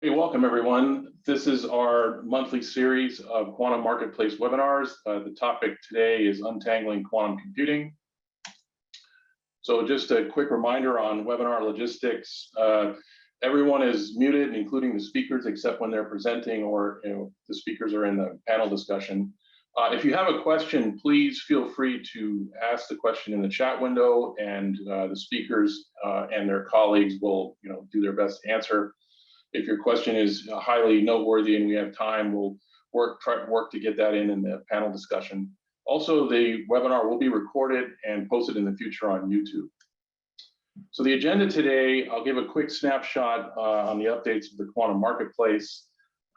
Hey, welcome everyone. This is our monthly series of Quantum Marketplace webinars. The topic today is Untangling Quantum Computing. So just a quick reminder on webinar logistics. Everyone is muted, including the speakers, except when they're presenting or the speakers are in the panel discussion. If you have a question, please feel free to ask the question in the chat window, and the speakers and their colleagues will do their best to answer. If your question is highly noteworthy and we have time, we'll try to work to get that in the panel discussion. Also, the webinar will be recorded and posted in the future on YouTube. So the agenda today, I'll give a quick snapshot on the updates of the Quantum Marketplace,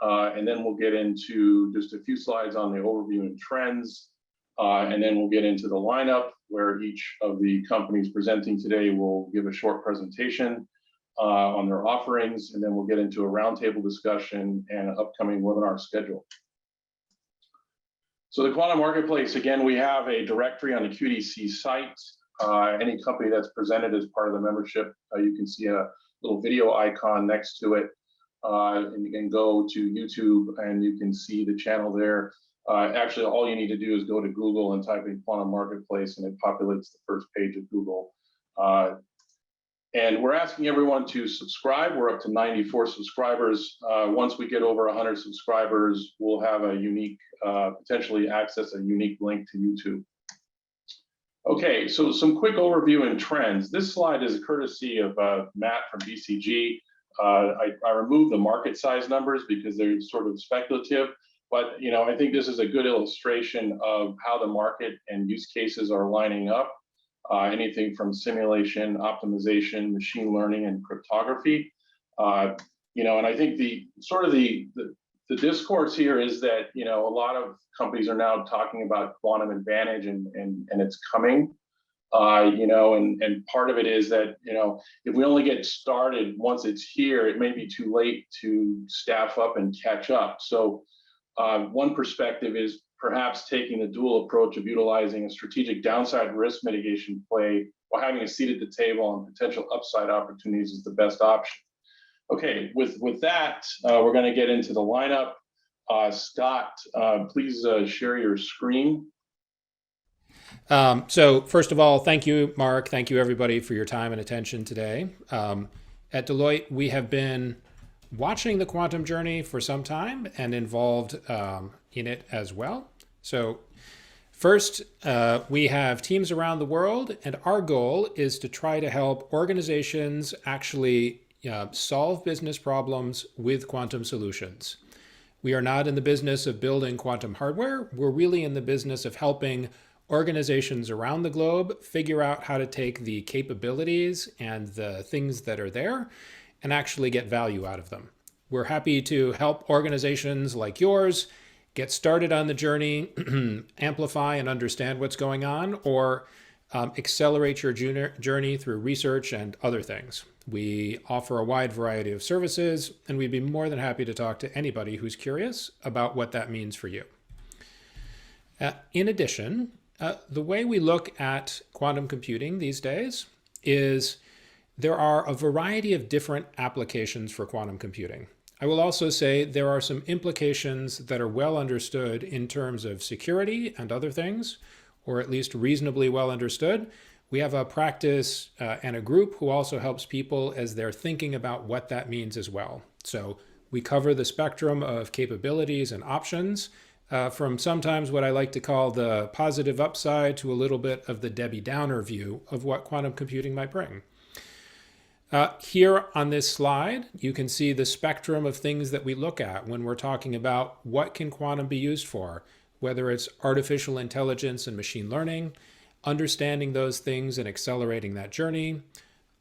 and then we'll get into just a few slides on the overview and trends, and then we'll get into the lineup where each of the companies presenting today will give a short presentation on their offerings, and then we'll get into a roundtable discussion and an upcoming webinar schedule. So the Quantum Marketplace, again, we have a directory on the QED-C site. Any company that's presented as part of the membership, you can see a little video icon next to it, and you can go to YouTube and you can see the channel there. Actually, all you need to do is go to Google and type in Quantum Marketplace, and it populates the first page of Google. And we're asking everyone to subscribe. We're up to 94 subscribers. Once we get over 100 subscribers, we'll have a unique, potentially access a unique link to YouTube. Okay, so some quick overview and trends. This slide is a courtesy of Matt from BCG. I removed the market size numbers because they're sort of speculative, but I think this is a good illustration of how the market and use cases are lining up. Anything from simulation, optimization, machine learning, and cryptography. And I think the discourse here is that a lot of companies are now talking about quantum advantage, and it's coming. And part of it is that if we only get started once it's here, it may be too late to staff up and catch up. So one perspective is perhaps taking the dual approach of utilizing a strategic downside risk mitigation play while having a seat at the table on potential upside opportunities is the best option. Okay, with that, we're going to get into the lineup. Scott, please share your screen. So first of all, thank you, Mark. Thank you, everybody, for your time and attention today. At Deloitte, we have been watching the quantum journey for some time and involved in it as well. So first, we have teams around the world, and our goal is to try to help organizations actually solve business problems with quantum solutions. We are not in the business of building quantum hardware. We're really in the business of helping organizations around the globe figure out how to take the capabilities and the things that are there and actually get value out of them. We're happy to help organizations like yours get started on the journey, amplify and understand what's going on, or accelerate your journey through research and other things. We offer a wide variety of services, and we'd be more than happy to talk to anybody who's curious about what that means for you. In addition, the way we look at quantum computing these days is there are a variety of different applications for quantum computing. I will also say there are some implications that are well understood in terms of security and other things, or at least reasonably well understood. We have a practice and a group who also helps people as they're thinking about what that means as well. So we cover the spectrum of capabilities and options, from sometimes what I like to call the positive upside to a little bit of the Debbie Downer view of what quantum computing might bring. Here on this slide, you can see the spectrum of things that we look at when we're talking about what can quantum be used for, whether it's artificial intelligence and machine learning, understanding those things and accelerating that journey,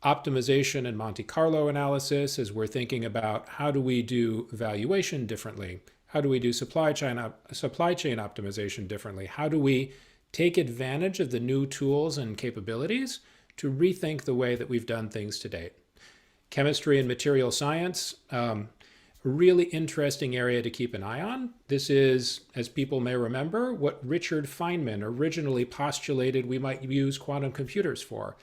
optimization and Monte Carlo analysis as we're thinking about how do we do valuation differently, how do we do supply chain optimization differently, how do we take advantage of the new tools and capabilities to rethink the way that we've done things to date. Chemistry and material science, a really interesting area to keep an eye on. This is, as people may remember, what Richard Feynman originally postulated we might use quantum computers for.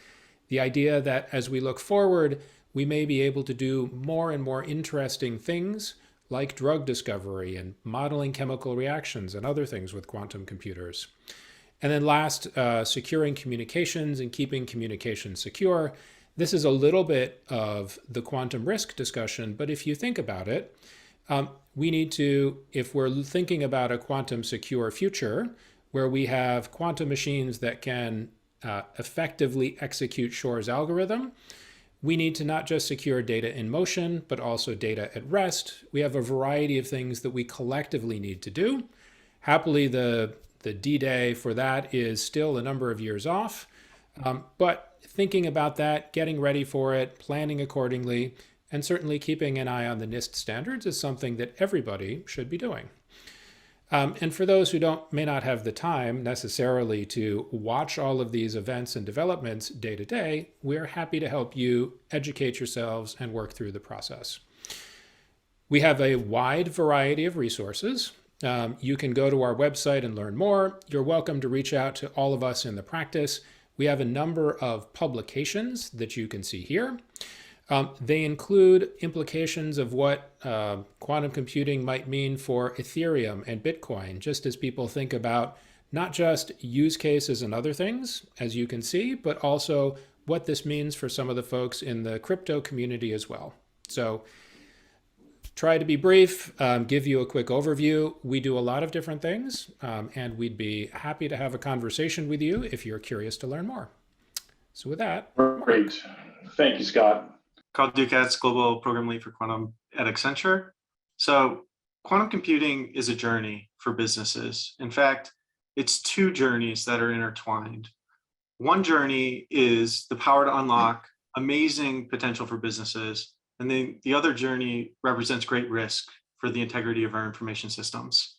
The idea that as we look forward, we may be able to do more and more interesting things like drug discovery and modeling chemical reactions and other things with quantum computers. And then last, securing communications and keeping communications secure. This is a little bit of the quantum risk discussion, but if you think about it, we need to, if we're thinking about a quantum secure future where we have quantum machines that can effectively execute Shor's algorithm, we need to not just secure data in motion, but also data at rest. We have a variety of things that we collectively need to do. Happily, the D-Day for that is still a number of years off, but thinking about that, getting ready for it, planning accordingly, and certainly keeping an eye on the NIST standards is something that everybody should be doing. And for those who may not have the time necessarily to watch all of these events and developments day to day, we're happy to help you educate yourselves and work through the process. We have a wide variety of resources. You can go to our website and learn more. You're welcome to reach out to all of us in the practice. We have a number of publications that you can see here. They include implications of what quantum computing might mean for Ethereum and Bitcoin, just as people think about not just use cases and other things, as you can see, but also what this means for some of the folks in the crypto community as well. So try to be brief, give you a quick overview. We do a lot of different things, and we'd be happy to have a conversation with you if you're curious to learn more. So with that. Great. Thank you, Scott. Carl Ducatz, Global Program Lead for Quantum at Accenture. So quantum computing is a journey for businesses. In fact, it's two journeys that are intertwined. One journey is the power to unlock amazing potential for businesses. And then the other journey represents great risk for the integrity of our information systems.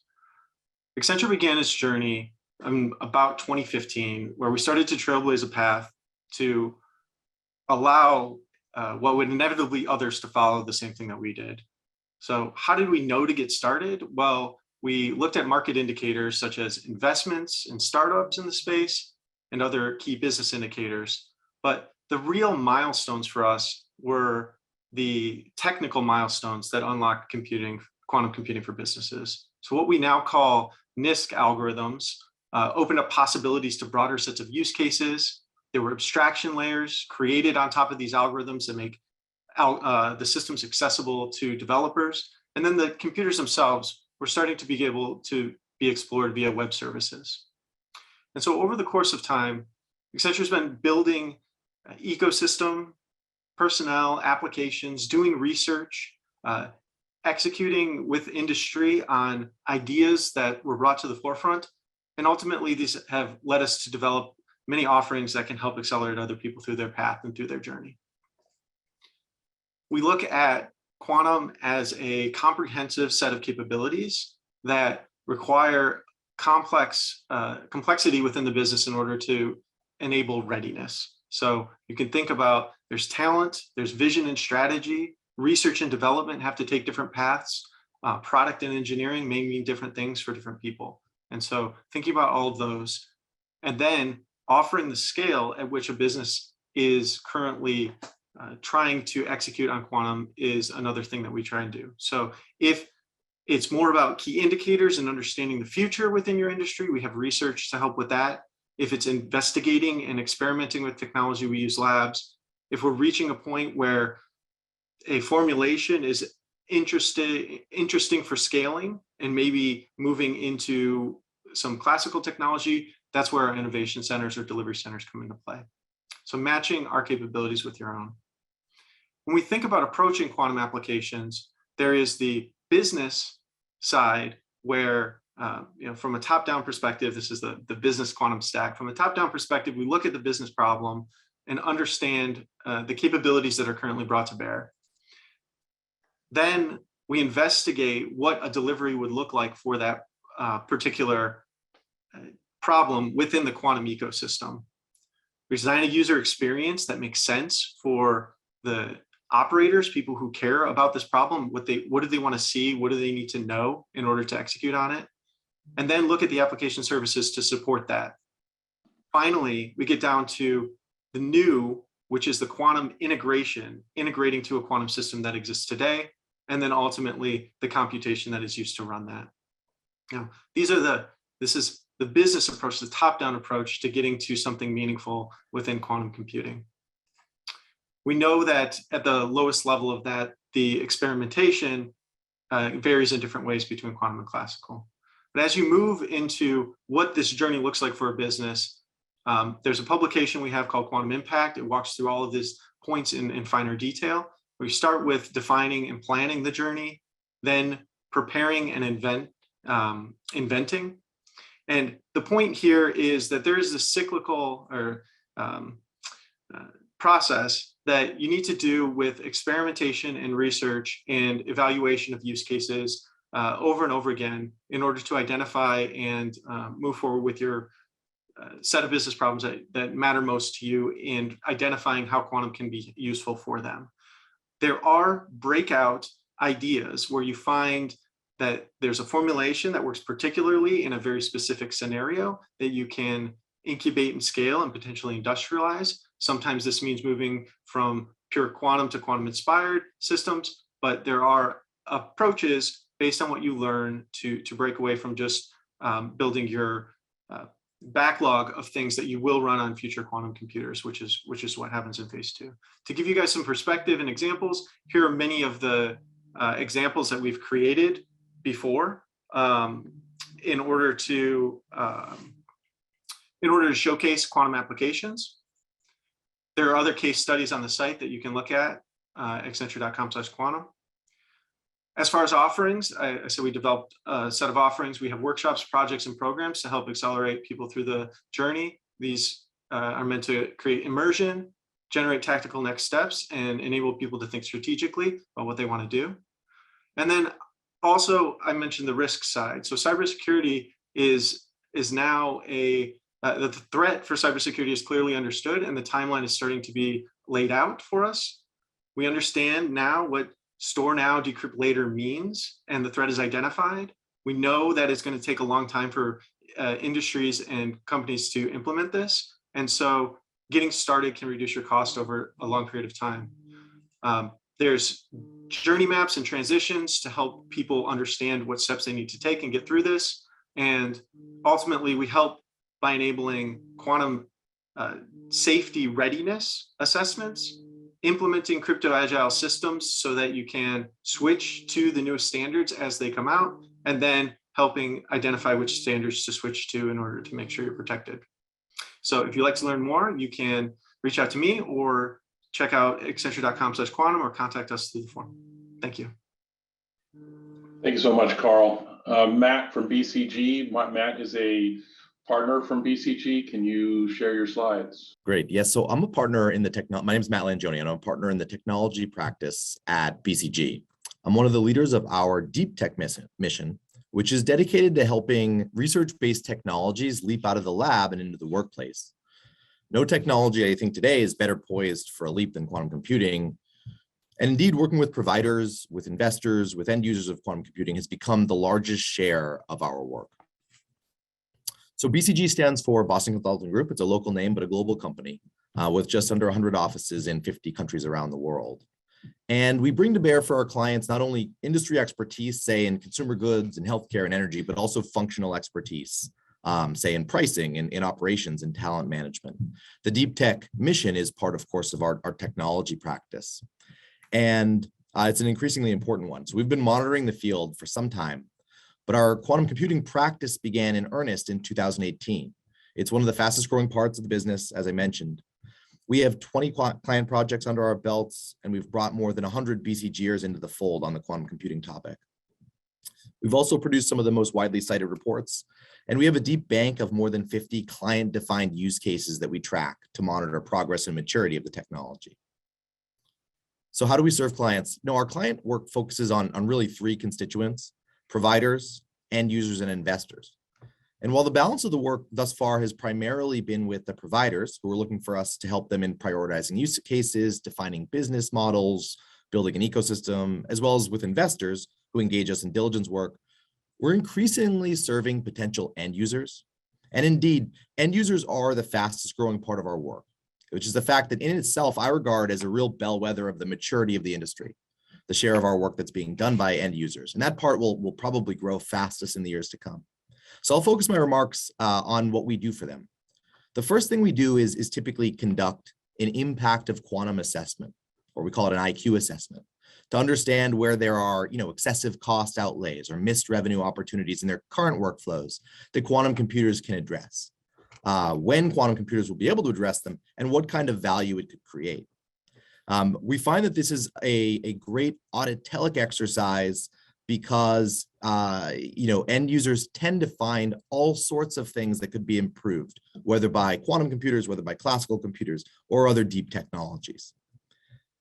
Accenture began its journey in about 2015, where we started to trailblaze a path to allow what would inevitably others to follow the same thing that we did. So how did we know to get started? Well, we looked at market indicators such as investments in startups in the space and other key business indicators. But the real milestones for us were the technical milestones that unlock quantum computing for businesses. So what we now call NISC algorithms opened up possibilities to broader sets of use cases. There were abstraction layers created on top of these algorithms that make the systems accessible to developers. And then the computers themselves were starting to be able to be explored via web services. And so over the course of time, Accenture's been building ecosystem, personnel, applications, doing research, executing with industry on ideas that were brought to the forefront. And ultimately, these have led us to develop many offerings that can help accelerate other people through their path and through their journey. We look at quantum as a comprehensive set of capabilities that require complexity within the business in order to enable readiness. So you can think about there's talent, there's vision and strategy, research and development have to take different paths. Product and engineering may mean different things for different people. And so thinking about all of those, and then offering the scale at which a business is currently trying to execute on quantum is another thing that we try and do. So if it's more about key indicators and understanding the future within your industry, we have research to help with that. If it's investigating and experimenting with technology, we use labs. If we're reaching a point where a formulation is interesting for scaling and maybe moving into some classical technology, that's where our innovation centers or delivery centers come into play. So matching our capabilities with your own. When we think about approaching quantum applications, there is the business side where, from a top-down perspective, this is the business quantum stack. From a top-down perspective, we look at the business problem and understand the capabilities that are currently brought to bear. Then we investigate what a delivery would look like for that particular problem within the quantum ecosystem. We design a user experience that makes sense for the operators, people who care about this problem. What do they want to see? What do they need to know in order to execute on it? And then look at the application services to support that. Finally, we get down to the new which is the quantum integration, integrating to a quantum system that exists today, and then ultimately the computation that is used to run that. Now, this is the business approach, the top-down approach to getting to something meaningful within quantum computing. We know that at the lowest level of that, the experimentation varies in different ways between quantum and classical. But as you move into what this journey looks like for a business, there's a publication we have called Quantum Impact. It walks through all of these points in finer detail. We start with defining and planning the journey, then preparing and inventing. And the point here is that there is this cyclical or process that you need to do with experimentation and research and evaluation of use cases over and over again in order to identify and move forward with your set of business problems that matter most to you and identifying how quantum can be useful for them. There are breakout ideas where you find that there's a formulation that works particularly in a very specific scenario that you can incubate and scale and potentially industrialize. Sometimes this means moving from pure quantum to quantum inspired systems, but there are approaches based on what you learn to break away from just building your backlog of things that you will run on future quantum computers, which is what happens in phase 2. To give you guys some perspective and examples, here are many of the examples that we've created before in order to showcase quantum applications. There are other case studies on the site that you can look at, accenture.com/quantum. As far as offerings, I said we developed a set of offerings. We have workshops, projects, and programs to help accelerate people through the journey. These are meant to create immersion, generate tactical next steps, and enable people to think strategically about what they want to do. And then also, I mentioned the risk side. So cybersecurity is now the threat for cybersecurity is clearly understood, and the timeline is starting to be laid out for us. We understand now what store now, decrypt later means, and the threat is identified. We know that it's going to take a long time for industries and companies to implement this. And so getting started can reduce your cost over a long period of time. There's journey maps and transitions to help people understand what steps they need to take and get through this. And ultimately, we help by enabling quantum safety readiness assessments, implementing crypto agile systems so that you can switch to the newest standards as they come out, and then helping identify which standards to switch to in order to make sure you're protected. So if you'd like to learn more, you can reach out to me or check out accenture.com/quantum or contact us through the form. Thank you. Thank you so much, Carl. Matt from BCG. Matt is a partner from BCG. Can you share your slides? Great. Yes. So I'm a partner in the my name is Matt Langione, and I'm a partner in the technology practice at BCG. I'm one of the leaders of our deep tech mission, which is dedicated to helping research-based technologies leap out of the lab and into the workplace. No technology, I think, today is better poised for a leap than quantum computing. And indeed, working with providers, with investors, with end users of quantum computing has become the largest share of our work. So BCG stands for Boston Consulting Group. It's a local name, but a global company with just under 100 offices in 50 countries around the world. And we bring to bear for our clients not only industry expertise, say in consumer goods and healthcare and energy, but also functional expertise, say in pricing and in operations and talent management. The deep tech mission is part, of course, of our technology practice. And it's an increasingly important one. So we've been monitoring the field for some time, but our quantum computing practice began in earnest in 2018. It's one of the fastest growing parts of the business, as I mentioned. We have 20 client projects under our belts, and we've brought more than 100 BCGers into the fold on the quantum computing topic. We've also produced some of the most widely cited reports, and we have a deep bank of more than 50 client-defined use cases that we track to monitor progress and maturity of the technology. So how do we serve clients? No, our client work focuses on really three constituents: providers, end users, and investors. And while the balance of the work thus far has primarily been with the providers who are looking for us to help them in prioritizing use cases, defining business models, building an ecosystem, as well as with investors who engage us in diligence work, we're increasingly serving potential end users. And indeed, end users are the fastest growing part of our work. which is the fact that in itself, I regard as a real bellwether of the maturity of the industry, the share of our work that's being done by end users. And that part will probably grow fastest in the years to come. So I'll focus my remarks on what we do for them. The first thing we do is typically conduct an impact of quantum assessment, or we call it an IQ assessment, to understand where there are, excessive cost outlays or missed revenue opportunities in their current workflows that quantum computers can address, when quantum computers will be able to address them, and what kind of value it could create. We find that this is a great auditelic exercise because end users tend to find all sorts of things that could be improved, whether by quantum computers, whether by classical computers, or other deep technologies.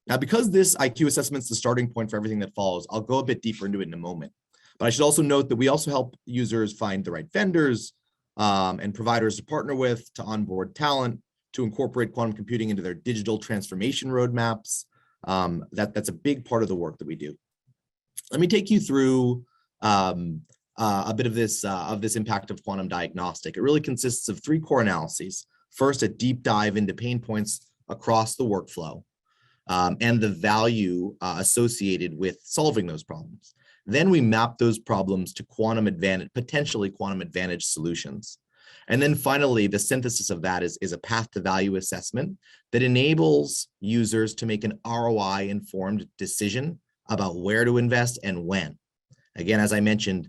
Now, because this IQ assessment is the starting point for everything that follows, I'll go a bit deeper into it in a moment. But I should also note that we also help users find the right vendors and providers to partner with, to onboard talent, to incorporate quantum computing into their digital transformation roadmaps. That's a big part of the work that we do. Let me take you through a bit of this impact of quantum diagnostic. It really consists of 3 core analyses. First, a deep dive into pain points across the workflow and the value associated with solving those problems. Then we map those problems to potentially quantum advantage solutions. And then finally, the synthesis of that is a path to value assessment that enables users to make an ROI-informed decision about where to invest and when. Again, as I mentioned,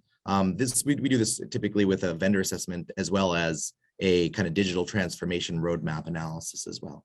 we do this typically with a vendor assessment as well as a kind of digital transformation roadmap analysis as well.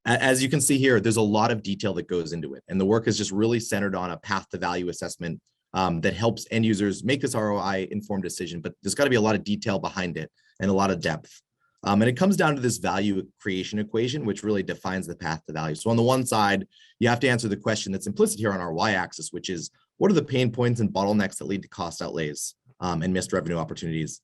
As you can see here, there's a lot of detail that goes into it, and the work is just really centered on a path to value assessment that helps end users make this ROI-informed decision, but there's got to be a lot of detail behind it and a lot of depth. And it comes down to this value creation equation, which really defines the path to value. So on the one side, you have to answer the question that's implicit here on our y-axis, which is, what are the pain points and bottlenecks that lead to cost outlays and missed revenue opportunities?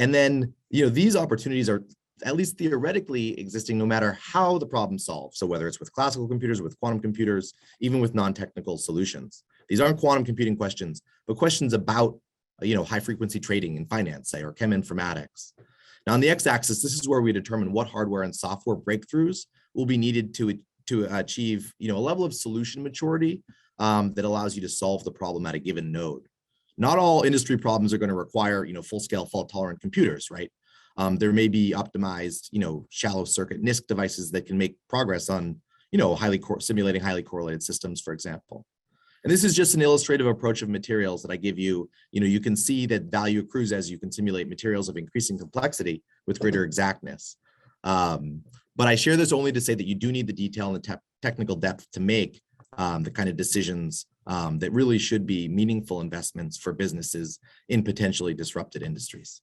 And then, these opportunities are at least theoretically existing no matter how the problem solves. So whether it's with classical computers, with quantum computers, even with non-technical solutions. These aren't quantum computing questions, but questions about, high frequency trading in finance, say, or chem informatics. Now on the x-axis, this is where we determine what hardware and software breakthroughs will be needed to achieve, a level of solution maturity that allows you to solve the problem at a given node. Not all industry problems are going to require, full-scale fault-tolerant computers, right? There may be optimized, shallow circuit NISQ devices that can make progress on, simulating highly correlated systems, for example. And this is just an illustrative approach of materials that I give you. You can see that value accrues as you can simulate materials of increasing complexity with greater exactness. But I share this only to say that you do need the detail and the technical depth to make the kind of decisions that really should be meaningful investments for businesses in potentially disrupted industries.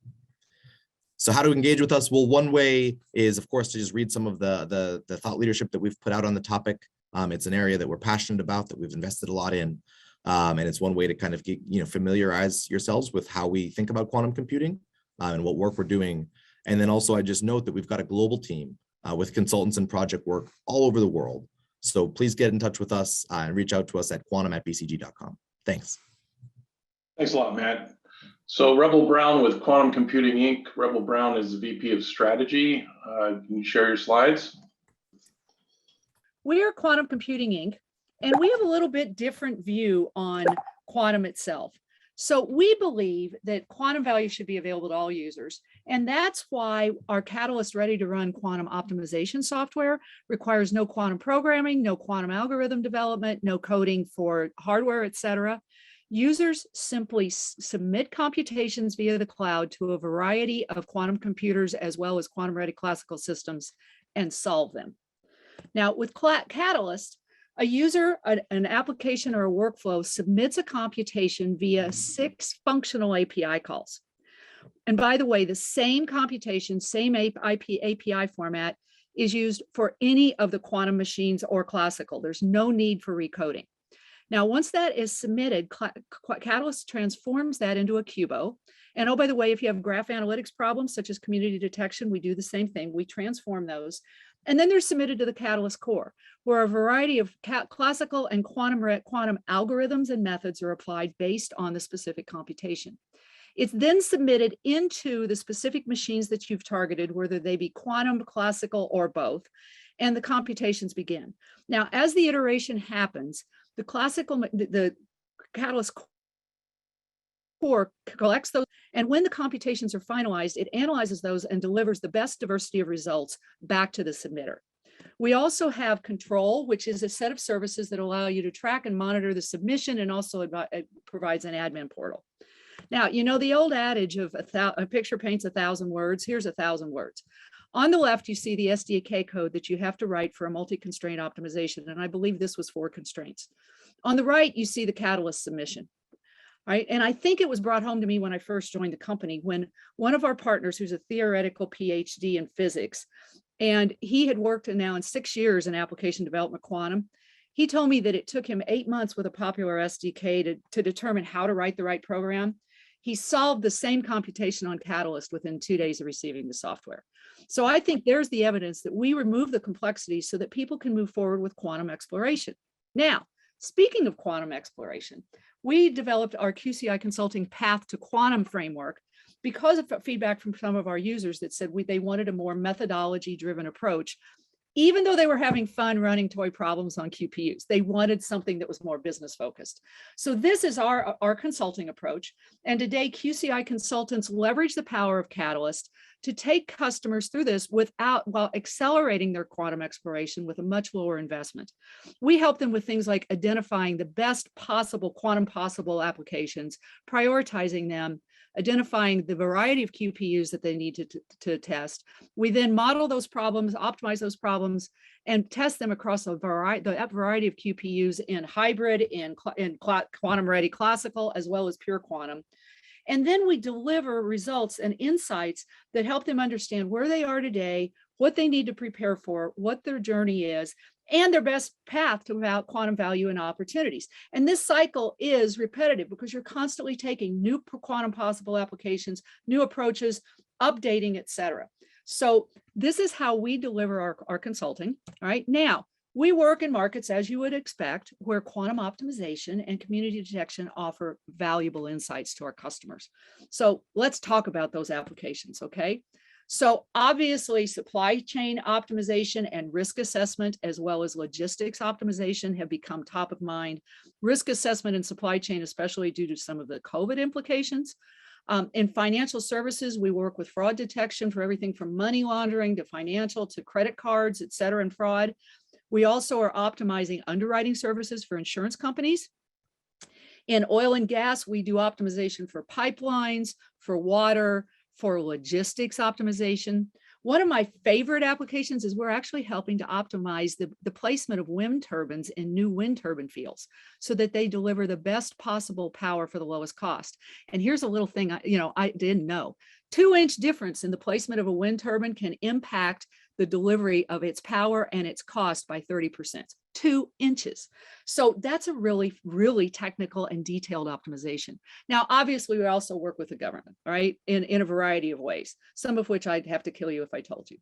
So how to engage with us? Well, one way is, of course, to just read some of the thought leadership that we've put out on the topic. It's an area that we're passionate about, that we've invested a lot in. And it's one way to kind of get, familiarize yourselves with how we think about quantum computing and what work we're doing. And then also I just note that we've got a global team with consultants and project work all over the world. So please get in touch with us and reach out to us at quantum@bcg.com. Thanks. Thanks a lot, Matt. So Rebel Brown with Quantum Computing Inc. Rebel Brown is the VP of Strategy. Can you share your slides? We are Quantum Computing Inc., and we have a little bit different view on quantum itself. So we believe that quantum value should be available to all users. And that's why our Catalyst Ready to Run quantum optimization software requires no quantum programming, no quantum algorithm development, no coding for hardware, et cetera. Users simply submit computations via the cloud to a variety of quantum computers as well as quantum-ready classical systems and solve them. Now, with Catalyst, a user, an application, or a workflow submits a computation via 6 functional API calls. And by the way, the same computation, same API format is used for any of the quantum machines or classical. There's no need for recoding. Now, once that is submitted, Catalyst transforms that into a QUBO. And oh, by the way, if you have graph analytics problems, such as community detection, we do the same thing. We transform those. And then they're submitted to the Catalyst core, where a variety of classical and quantum algorithms and methods are applied based on the specific computation. It's then submitted into the specific machines that you've targeted, whether they be quantum, classical, or both, and the computations begin. Now, as the iteration happens, the Catalyst core collects those, and when the computations are finalized, it analyzes those and delivers the best diversity of results back to the submitter. We also have control, which is a set of services that allow you to track and monitor the submission, and also it provides an admin portal. Now, you know the old adage of a picture paints 1,000 words. Here's 1,000 words. On the left, you see the SDK code that you have to write for a multi-constraint optimization, and I believe this was 4 constraints. On the right, you see the Catalyst submission. Right? And I think it was brought home to me when I first joined the company, when one of our partners, who's a theoretical PhD in physics, and he had worked now in 6 years in application development quantum, he told me that it took him 8 months with a popular SDK to determine how to write the right program. He solved the same computation on Catalyst within 2 days of receiving the software. So I think there's the evidence that we remove the complexity so that people can move forward with quantum exploration. Now, speaking of quantum exploration, we developed our QCI Consulting Path to Quantum framework because of feedback from some of our users that said they wanted a more methodology-driven approach. Even though they were having fun running toy problems on QPUs, they wanted something that was more business focused. So this is our consulting approach. And today, QCI consultants leverage the power of Catalyst to take customers through this while accelerating their quantum exploration with a much lower investment. We help them with things like identifying the best possible quantum possible applications, prioritizing them, identifying the variety of QPUs that they need to test. We then model those problems, optimize those problems, and test them across a variety of QPUs in hybrid, in quantum-ready classical, as well as pure quantum. And then we deliver results and insights that help them understand where they are today, what they need to prepare for, what their journey is, and their best path to quantum value and opportunities. And this cycle is repetitive because you're constantly taking new quantum possible applications, new approaches, updating, et cetera. So this is how we deliver our consulting. All right. Now, we work in markets, as you would expect, where quantum optimization and community detection offer valuable insights to our customers. So let's talk about those applications, okay? So obviously, supply chain optimization and risk assessment, as well as logistics optimization, have become top of mind. Risk assessment and supply chain, especially due to some of the COVID implications. In financial services, we work with fraud detection for everything from money laundering to financial to credit cards, et cetera, and fraud. We also are optimizing underwriting services for insurance companies. In oil and gas, we do optimization for pipelines, for water, for logistics optimization. One of my favorite applications is we're actually helping to optimize the placement of wind turbines in new wind turbine fields so that they deliver the best possible power for the lowest cost. And here's a little thing I didn't know. 2-inch difference in the placement of a wind turbine can impact the delivery of its power and its cost by 30%. 2 inches. So that's a really, really technical and detailed optimization. Now, obviously, we also work with the government, right, in a variety of ways, some of which I'd have to kill you if I told you.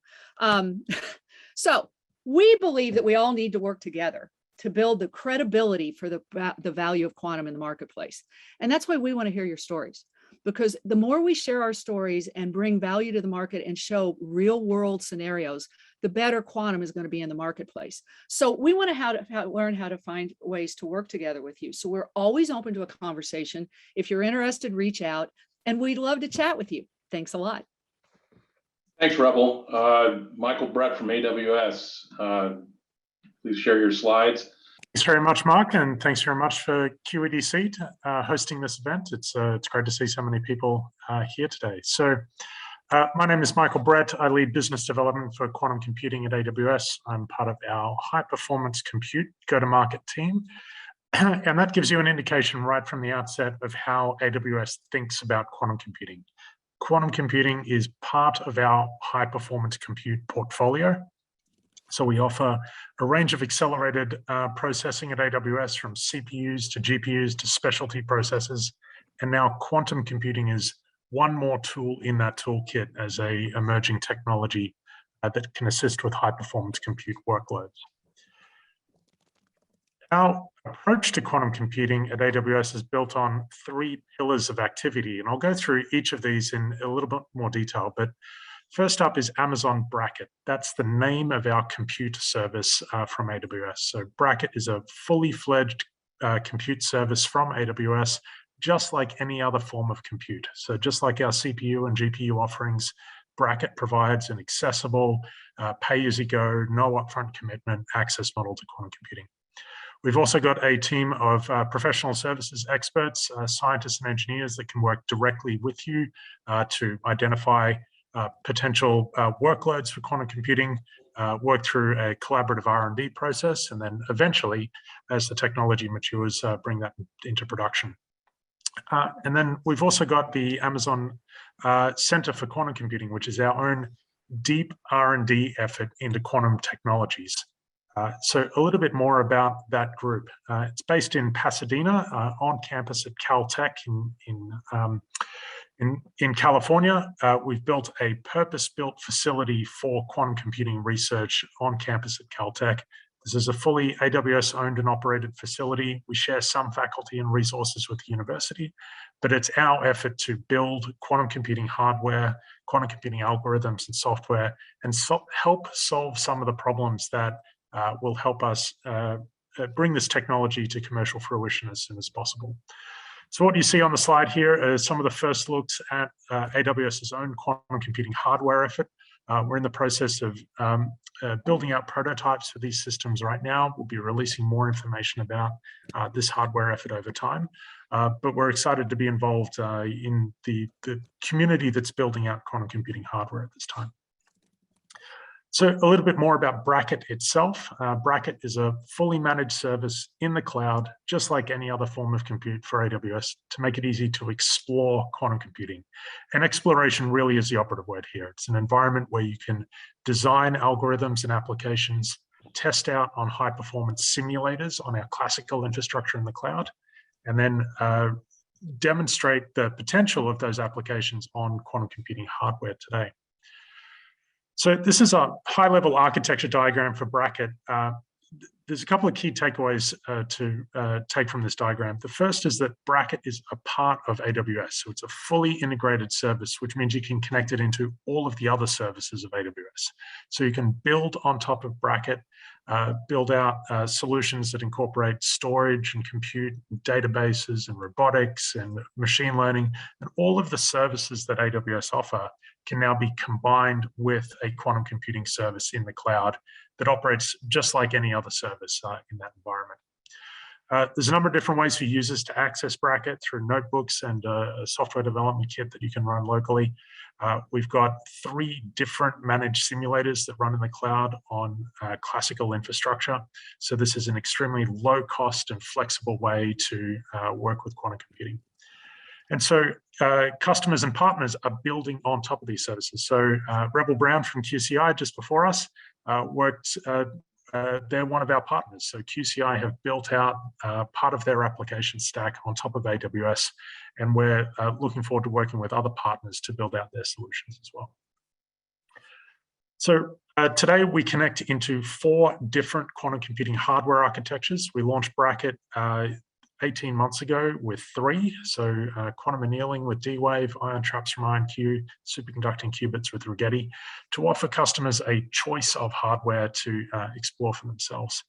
So we believe that we all need to work together to build the credibility for the value of quantum in the marketplace. And that's why we want to hear your stories. Because the more we share our stories and bring value to the market and show real world scenarios, the better quantum is going to be in the marketplace. So we want to learn how to find ways to work together with you. So we're always open to a conversation. If you're interested, reach out, and we'd love to chat with you. Thanks a lot. Thanks, Rebel. Michael Brett from AWS. Please share your slides. Thanks very much, Mark, and thanks very much for QED-C hosting this event. It's great to see so many people here today. So my name is Michael Brett. I lead business development for quantum computing at AWS. I'm part of our high performance compute go-to-market team. And that gives you an indication right from the outset of how AWS thinks about quantum computing. Quantum computing is part of our high performance compute portfolio. So we offer a range of accelerated processing at AWS, from CPUs to GPUs to specialty processors. And now quantum computing is one more tool in that toolkit as an emerging technology that can assist with high performance compute workloads. Our approach to quantum computing at AWS is built on 3 pillars of activity, and I'll go through each of these in a little bit more detail. But first up is Amazon Braket. That's the name of our compute service from AWS. So Braket is a fully fledged compute service from AWS, just like any other form of compute. So just like our CPU and GPU offerings, Braket provides an accessible, pay-as-you-go, no upfront commitment access model to quantum computing. We've also got a team of professional services experts, scientists and engineers that can work directly with you to identify potential workloads for quantum computing, work through a collaborative R&D process, and then eventually, as the technology matures, bring that into production. And then we've also got the Amazon Center for Quantum Computing, which is our own deep R&D effort into quantum technologies. So a little bit more about that group. It's based in Pasadena, on campus at Caltech in California. We've built a purpose-built facility for quantum computing research on campus at Caltech. This is a fully AWS-owned and operated facility. We share some faculty and resources with the university, but it's our effort to build quantum computing hardware, quantum computing algorithms and software, and help solve some of the problems that will help us bring this technology to commercial fruition as soon as possible. So what you see on the slide here are some of the first looks at AWS's own quantum computing hardware effort. We're in the process of building out prototypes for these systems right now. We'll be releasing more information about this hardware effort over time. But we're excited to be involved in the community that's building out quantum computing hardware at this time. So a little bit more about Braket itself. Braket is a fully managed service in the cloud, just like any other form of compute for AWS, to make it easy to explore quantum computing. And exploration really is the operative word here. It's an environment where you can design algorithms and applications, test out on high performance simulators on our classical infrastructure in the cloud, and then demonstrate the potential of those applications on quantum computing hardware today. So this is a high-level architecture diagram for Braket. There's a couple of key takeaways to take from this diagram. The first is that Braket is a part of AWS. So it's a fully integrated service, which means you can connect it into all of the other services of AWS. So you can build on top of Braket, build out solutions that incorporate storage and compute, and databases and robotics and machine learning, and all of the services that AWS offer can now be combined with a quantum computing service in the cloud that operates just like any other service in that environment. There's a number of different ways for users to access Braket through notebooks and a software development kit that you can run locally. We've got 3 different managed simulators that run in the cloud on classical infrastructure. So this is an extremely low cost and flexible way to work with quantum computing. And so customers and partners are building on top of these services. So Rebel Brown from QCI just before us they're one of our partners. So QCI have built out part of their application stack on top of AWS, and we're looking forward to working with other partners to build out their solutions as well. So today we connect into 4 different quantum computing hardware architectures. We launched Braket 18 months ago with 3. So quantum annealing with D-Wave, ion traps from IonQ, superconducting qubits with Rigetti, to offer customers a choice of hardware to explore for themselves.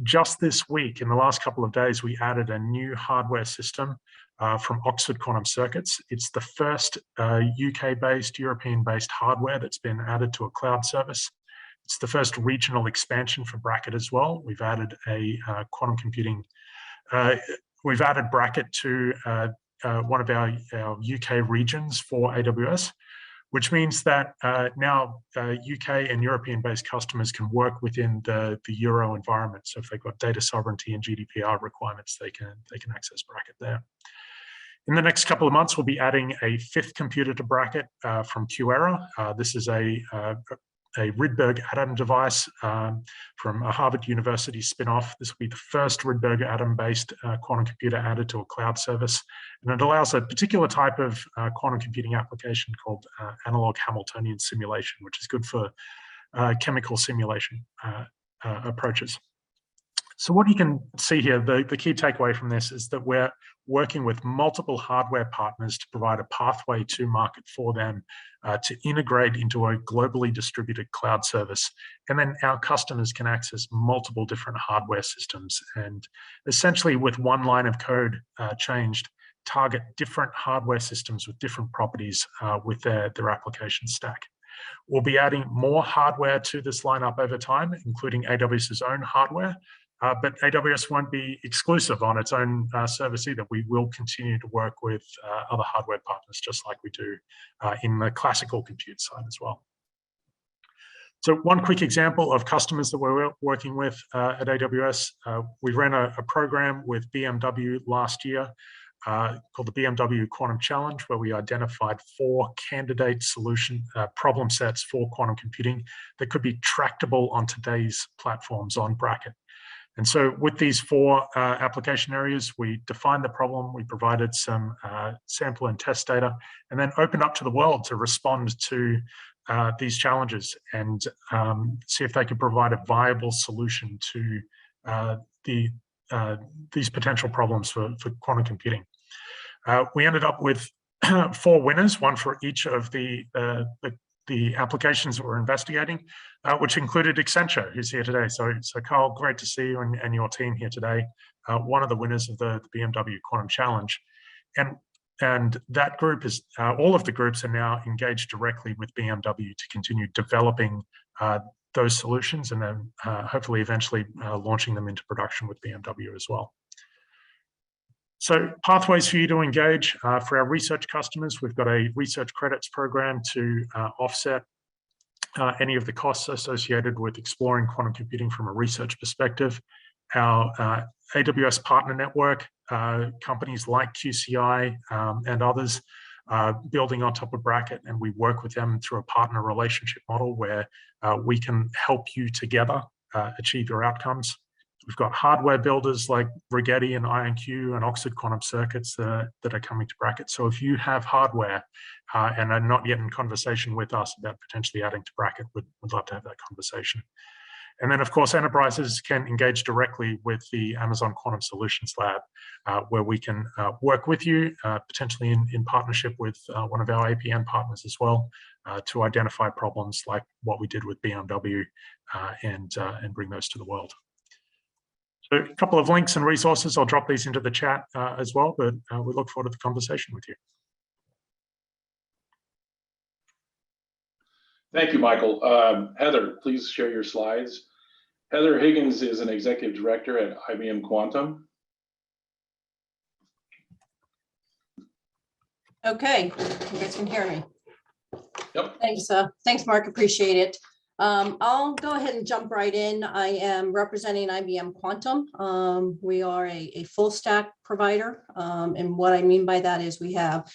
Just this week, in the last couple of days, we added a new hardware system from Oxford Quantum Circuits. It's the first UK-based, European-based hardware that's been added to a cloud service. It's the first regional expansion for Braket as well. We've added a quantum computing we've added Braket to one of our UK regions for AWS, which means that now UK and European-based customers can work within the Euro environment. So if they've got data sovereignty and GDPR requirements, they can access Braket there. In the next couple of months, we'll be adding a 5th computer to Braket from QEra. This is a Rydberg atom device from a Harvard University spin-off. This will be the first Rydberg atom-based quantum computer added to a cloud service. And it allows a particular type of quantum computing application called analog Hamiltonian simulation, which is good for chemical simulation approaches. So what you can see here, the key takeaway from this is that we're working with multiple hardware partners to provide a pathway to market for them to integrate into a globally distributed cloud service. And then our customers can access multiple different hardware systems and essentially with one line of code changed, target different hardware systems with different properties with their application stack. We'll be adding more hardware to this lineup over time, including AWS's own hardware. But AWS won't be exclusive on its own service either. We will continue to work with other hardware partners, just like we do in the classical compute side as well. So one quick example of customers that we're working with at AWS, we ran a program with BMW last year called the BMW Quantum Challenge, where we identified 4 candidate solution problem sets for quantum computing that could be tractable on today's platforms on Bracket. And so with these 4 application areas, we defined the problem, we provided some sample and test data, and then opened up to the world to respond to these challenges and see if they could provide a viable solution to these potential problems for quantum computing. We ended up with 4 winners, one for each of the applications that we're investigating, which included Accenture, who's here today. So Carl, great to see you and your team here today. One of the winners of the BMW Quantum Challenge. And that group is, all of the groups are now engaged directly with BMW to continue developing those solutions and then hopefully eventually launching them into production with BMW as well. So pathways for you to engage. For our research customers, we've got a research credits program to offset any of the costs associated with exploring quantum computing from a research perspective. Our AWS partner network, companies like QCI and others, building on top of Bracket, and we work with them through a partner relationship model where we can help you together achieve your outcomes. We've got hardware builders like Rigetti and IonQ and Oxford Quantum Circuits that are coming to Bracket. So if you have hardware and are not yet in conversation with us about potentially adding to Bracket, we'd love to have that conversation. And then, of course, enterprises can engage directly with the Amazon Quantum Solutions Lab, where we can work with you, potentially in partnership with one of our APN partners as well, to identify problems like what we did with BMW and bring those to the world. So a couple of links and resources, I'll drop these into the chat as well, but we look forward to the conversation with you. Thank you, Michael. Heather, please share your slides. Heather Higgins is an executive director at IBM Quantum. Okay, you guys can hear me. Yep. Thanks, Mark, appreciate it. I'll go ahead and jump right in. I am representing IBM Quantum. We are a full stack provider. And what I mean by that is we have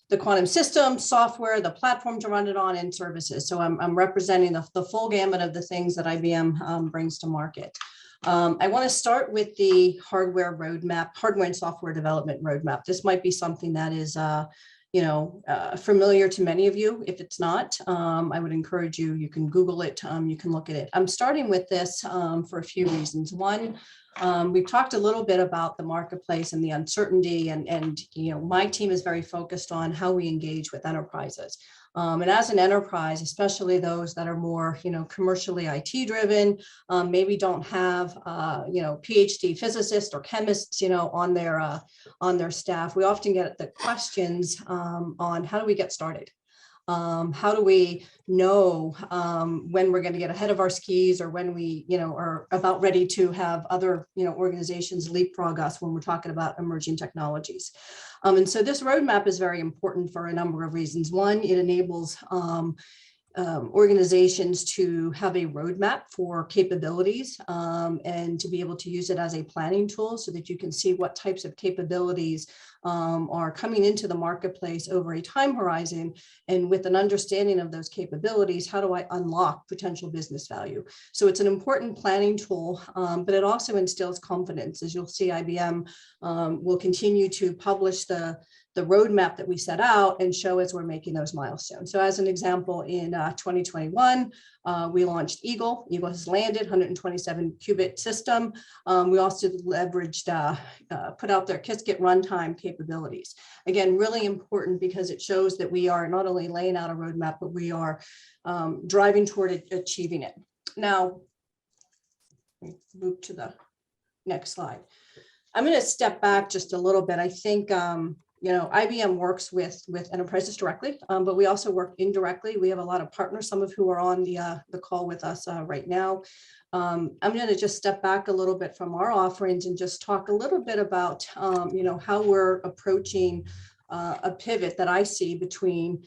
the quantum system, software, the platform to run it on, and services. So I'm representing the full gamut of the things that IBM brings to market. I want to start with the hardware roadmap, hardware and software development roadmap. This might be something that is familiar to many of you. If it's not, I would encourage you, you can Google it, you can look at it. I'm starting with this for a few reasons. One, we've talked a little bit about the marketplace and the uncertainty, and my team is very focused on how we engage with enterprises. And as an enterprise, especially those that are more, commercially IT driven, maybe don't have, PhD physicists or chemists, on their staff. We often get the questions on how do we get started? How do we know when we're going to get ahead of our skis, or when we, are about ready to have other, organizations leapfrog us when we're talking about emerging technologies. And so this roadmap is very important for a number of reasons. One, it enables organizations to have a roadmap for capabilities and to be able to use it as a planning tool so that you can see what types of capabilities are coming into the marketplace over a time horizon. And with an understanding of those capabilities, how do I unlock potential business value? So it's an important planning tool, but it also instills confidence. As you'll see, IBM will continue to publish the roadmap that we set out and show as we're making those milestones. So as an example, in 2021, we launched Eagle. Eagle has landed 127 qubit system. We also leveraged, put out their Qiskit runtime capabilities. Again, really important because it shows that we are not only laying out a roadmap, but we are driving toward achieving it. Now, move to the next slide. I'm going to step back just a little bit. I think, IBM works with enterprises directly, but we also work indirectly. We have a lot of partners, some of who are on the call with us right now. I'm going to just step back a little bit from our offerings and just talk a little bit about, how we're approaching a pivot that I see between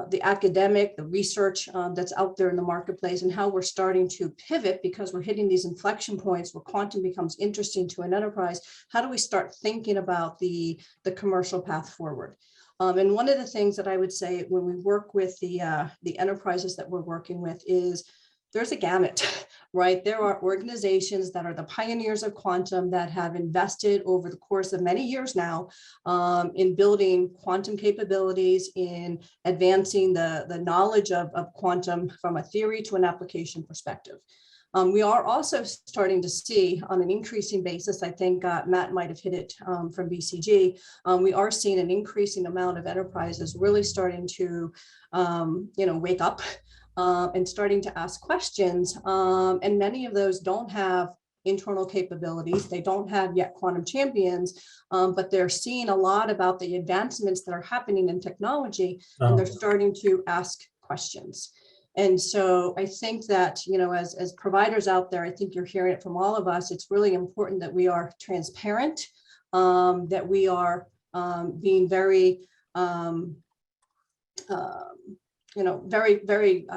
the academic, the research that's out there in the marketplace, and how we're starting to pivot because we're hitting these inflection points where quantum becomes interesting to an enterprise. How do we start thinking about the commercial path forward? And one of the things that I would say when we work with the enterprises that we're working with is there's a gamut, right? There are organizations that are the pioneers of quantum that have invested over the course of many years now in building quantum capabilities, in advancing the knowledge of quantum from a theory to an application perspective. We are also starting to see on an increasing basis, I think Matt might have hit it from BCG, we are seeing an increasing amount of enterprises really starting to, wake up and starting to ask questions. And many of those don't have internal capabilities. They don't have yet quantum champions, but they're seeing a lot about the advancements that are happening in technology, and they're starting to ask questions. And so I think that, as providers out there, I think you're hearing it from all of us, it's really important that we are transparent, that we are being very, very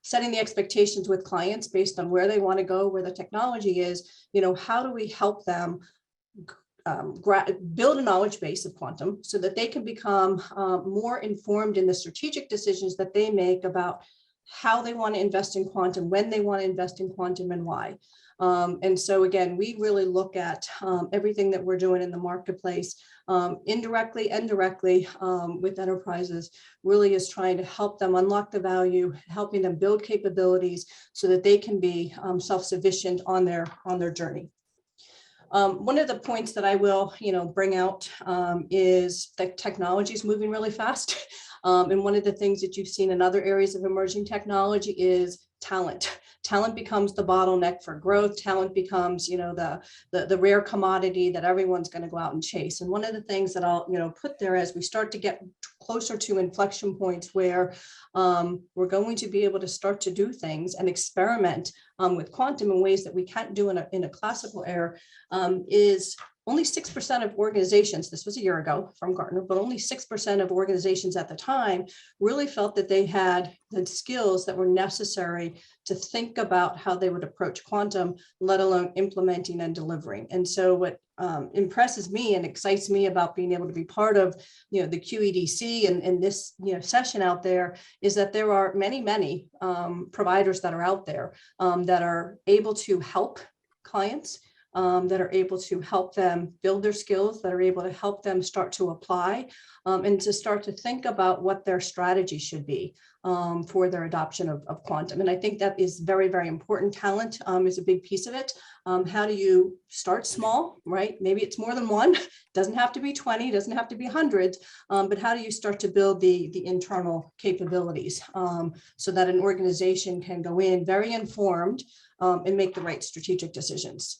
setting the expectations with clients based on where they want to go, where the technology is, how do we help them build a knowledge base of quantum so that they can become more informed in the strategic decisions that they make about how they want to invest in quantum, when they want to invest in quantum, and why. And so again, we really look at everything that we're doing in the marketplace, indirectly and directly with enterprises, really is trying to help them unlock the value, helping them build capabilities so that they can be self-sufficient on their journey. One of the points that I will, bring out is that technology is moving really fast. And one of the things that you've seen in other areas of emerging technology is talent. Talent becomes the bottleneck for growth. Talent becomes, the rare commodity that everyone's going to go out and chase. And one of the things that I'll, put there as we start to get closer to inflection points where we're going to be able to start to do things and experiment with quantum in ways that we can't do in a classical era is only 6% of organizations, this was a year ago from Gartner, but only 6% of organizations at the time really felt that they had the skills that were necessary to think about how they would approach quantum, let alone implementing and delivering. And so what impresses me and excites me about being able to be part of, the QED-C and this, session out there is that there are many providers that are out there that are able to help clients, that are able to help them build their skills, that are able to help them start to apply and to start to think about what their strategy should be for their adoption of quantum. And I think that is very, very important. Talent is a big piece of it. How do you start small, right? Maybe it's more than one, doesn't have to be 20, doesn't have to be hundreds, but how do you start to build the internal capabilities so that an organization can go in very informed and make the right strategic decisions?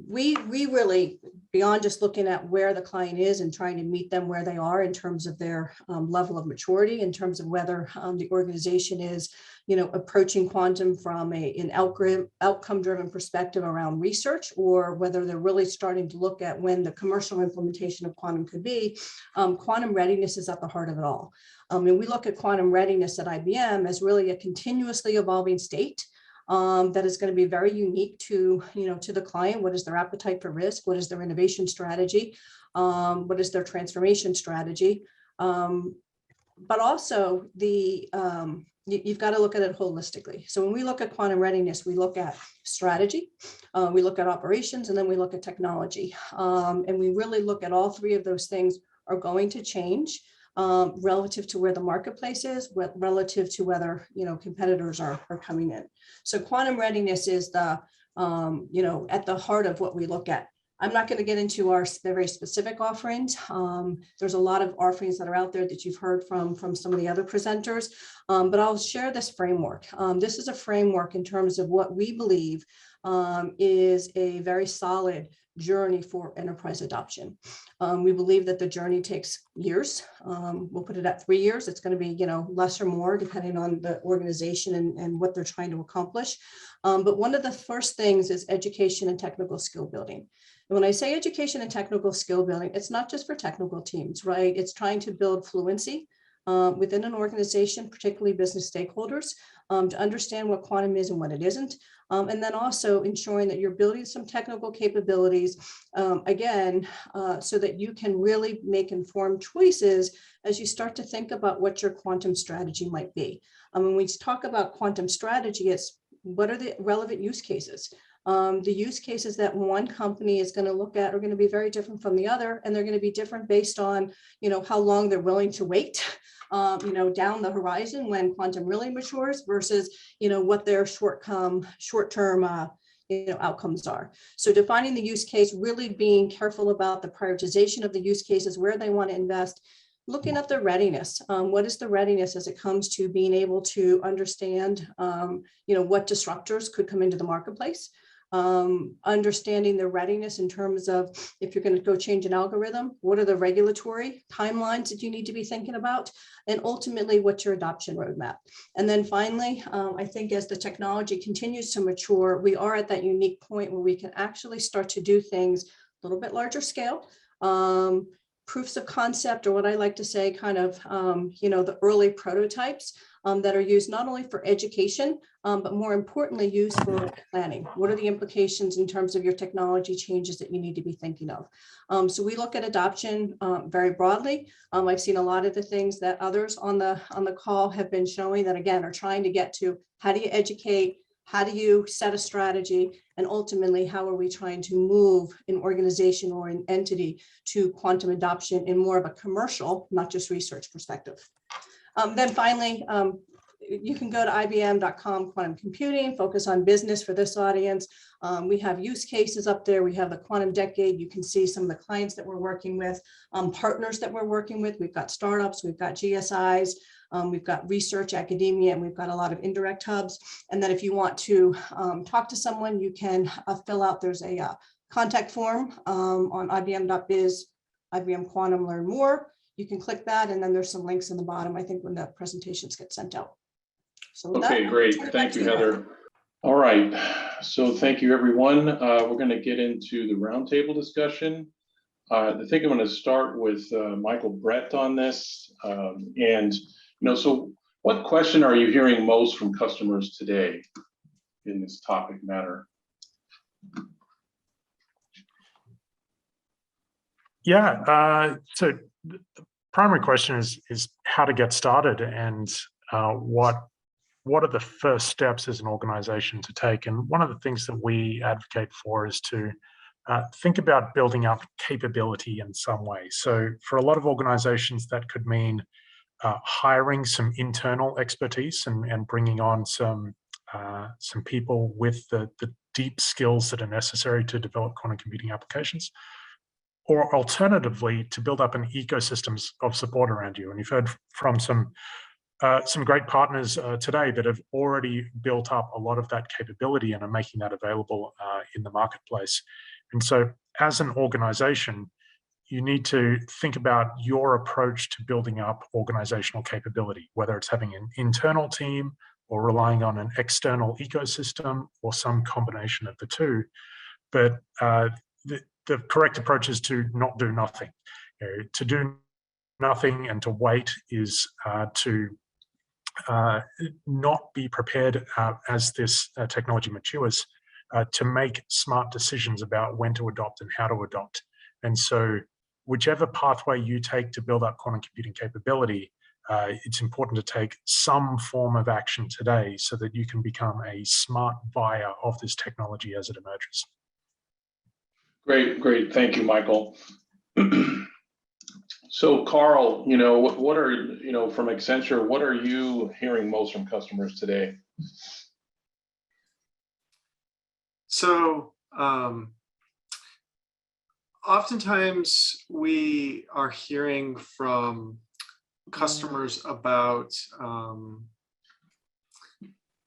We really, beyond just looking at where the client is and trying to meet them where they are in terms of their level of maturity, in terms of whether the organization is, approaching quantum from an outcome-driven perspective around research, or whether they're really starting to look at when the commercial implementation of quantum could be, quantum readiness is at the heart of it all. And we look at quantum readiness at IBM as really a continuously evolving state. That is going to be very unique to the client. What is their appetite for risk? What is their innovation strategy? What is their transformation strategy? But also you've got to look at it holistically. So when we look at quantum readiness, we look at strategy, we look at operations, and then we look at technology. And we really look at all three of those things are going to change relative to where the marketplace is, relative to whether, competitors are coming in. So quantum readiness is the, at the heart of what we look at. I'm not going to get into our very specific offerings. There's a lot of offerings that are out there that you've heard from some of the other presenters, but I'll share this framework. This is a framework in terms of what we believe is a very solid journey for enterprise adoption. We believe that the journey takes years. We'll put it at 3 years. It's going to be, less or more depending on the organization and what they're trying to accomplish. But one of the first things is education and technical skill building. And when I say education and technical skill building, it's not just for technical teams, right? It's trying to build fluency within an organization, particularly business stakeholders, to understand what quantum is and what it isn't. And then also ensuring that you're building some technical capabilities, again, so that you can really make informed choices as you start to think about what your quantum strategy might be. When we talk about quantum strategy, it's what are the relevant use cases? The use cases that one company is going to look at are going to be very different from the other, and they're going to be different based on, how long they're willing to wait, down the horizon when quantum really matures versus, what their short-term, outcomes are. So defining the use case, really being careful about the prioritization of the use cases, where they want to invest, looking at the readiness. What is the readiness as it comes to being able to understand, what disruptors could come into the marketplace? Understanding the readiness in terms of if you're going to go change an algorithm, what are the regulatory timelines that you need to be thinking about? And ultimately, what's your adoption roadmap? And then finally, I think as the technology continues to mature, we are at that unique point where we can actually start to do things a little bit larger scale. Proofs of concept, or what I like to say, kind of, the early prototypes that are used not only for education, but more importantly, used for planning. What are the implications in terms of your technology changes that you need to be thinking of? So we look at adoption very broadly. I've seen a lot of the things that others on the call have been showing that, again, are trying to get to how do you educate, how do you set a strategy, and ultimately, how are we trying to move an organization or an entity to quantum adoption in more of a commercial, not just research perspective. Then finally, you can go to ibm.com quantum computing, focus on business for this audience. We have use cases up there. We have the quantum decade. You can see some of the clients that we're working with, partners that we're working with. We've got startups, we've got GSIs, we've got research, academia, and we've got a lot of indirect hubs. And then if you want to talk to someone, you can fill out, there's a contact form on ibm.biz, IBM Quantum Learn More. You can click that, and then there's some links in the bottom, I think, when the presentations get sent out. So okay, great. Thank you, Heather. All right. So thank you, everyone. We're going to get into the roundtable discussion. I think I'm going to start with Michael Brett on this. So what question are you hearing most from customers today in this topic matter? Yeah, so the primary question is how to get started, and what are the first steps as an organization to take. And one of the things that we advocate for is to think about building up capability in some way. So for a lot of organizations, that could mean hiring some internal expertise and bringing on some people with the deep skills that are necessary to develop quantum computing applications. Or alternatively, to build up an ecosystem of support around you. And you've heard from some great partners today that have already built up a lot of that capability and are making that available in the marketplace. And so as an organization, you need to think about your approach to building up organizational capability, whether it's having an internal team or relying on an external ecosystem or some combination of the two. But the correct approach is to not do nothing. To do nothing and to wait is to not be prepared as this technology matures to make smart decisions about when to adopt and how to adopt. And so whichever pathway you take to build up quantum computing capability, it's important to take some form of action today so that you can become a smart buyer of this technology as it emerges. Great. Thank you, Michael. So Carl, what are, from Accenture, what are you hearing most from customers today? So oftentimes we are hearing from customers about,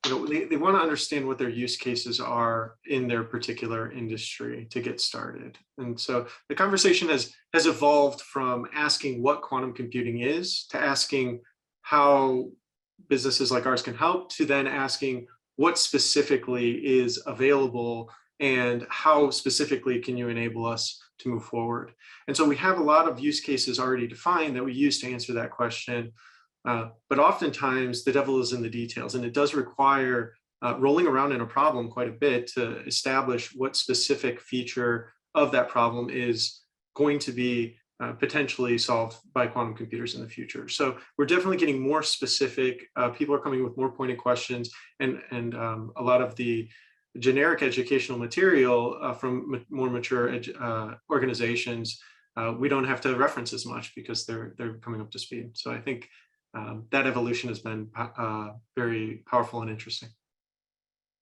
they want to understand what their use cases are in their particular industry to get started. And so the conversation has evolved from asking what quantum computing is to asking how businesses like ours can help, to then asking what specifically is available and how specifically can you enable us to move forward. And so we have a lot of use cases already defined that we use to answer that question. But oftentimes the devil is in the details, and it does require rolling around in a problem quite a bit to establish what specific feature of that problem is going to be potentially solved by quantum computers in the future. So we're definitely getting more specific. People are coming with more pointed questions, and a lot of the generic educational material from more mature organizations, we don't have to reference as much because they're coming up to speed. So I think that evolution has been very powerful and interesting.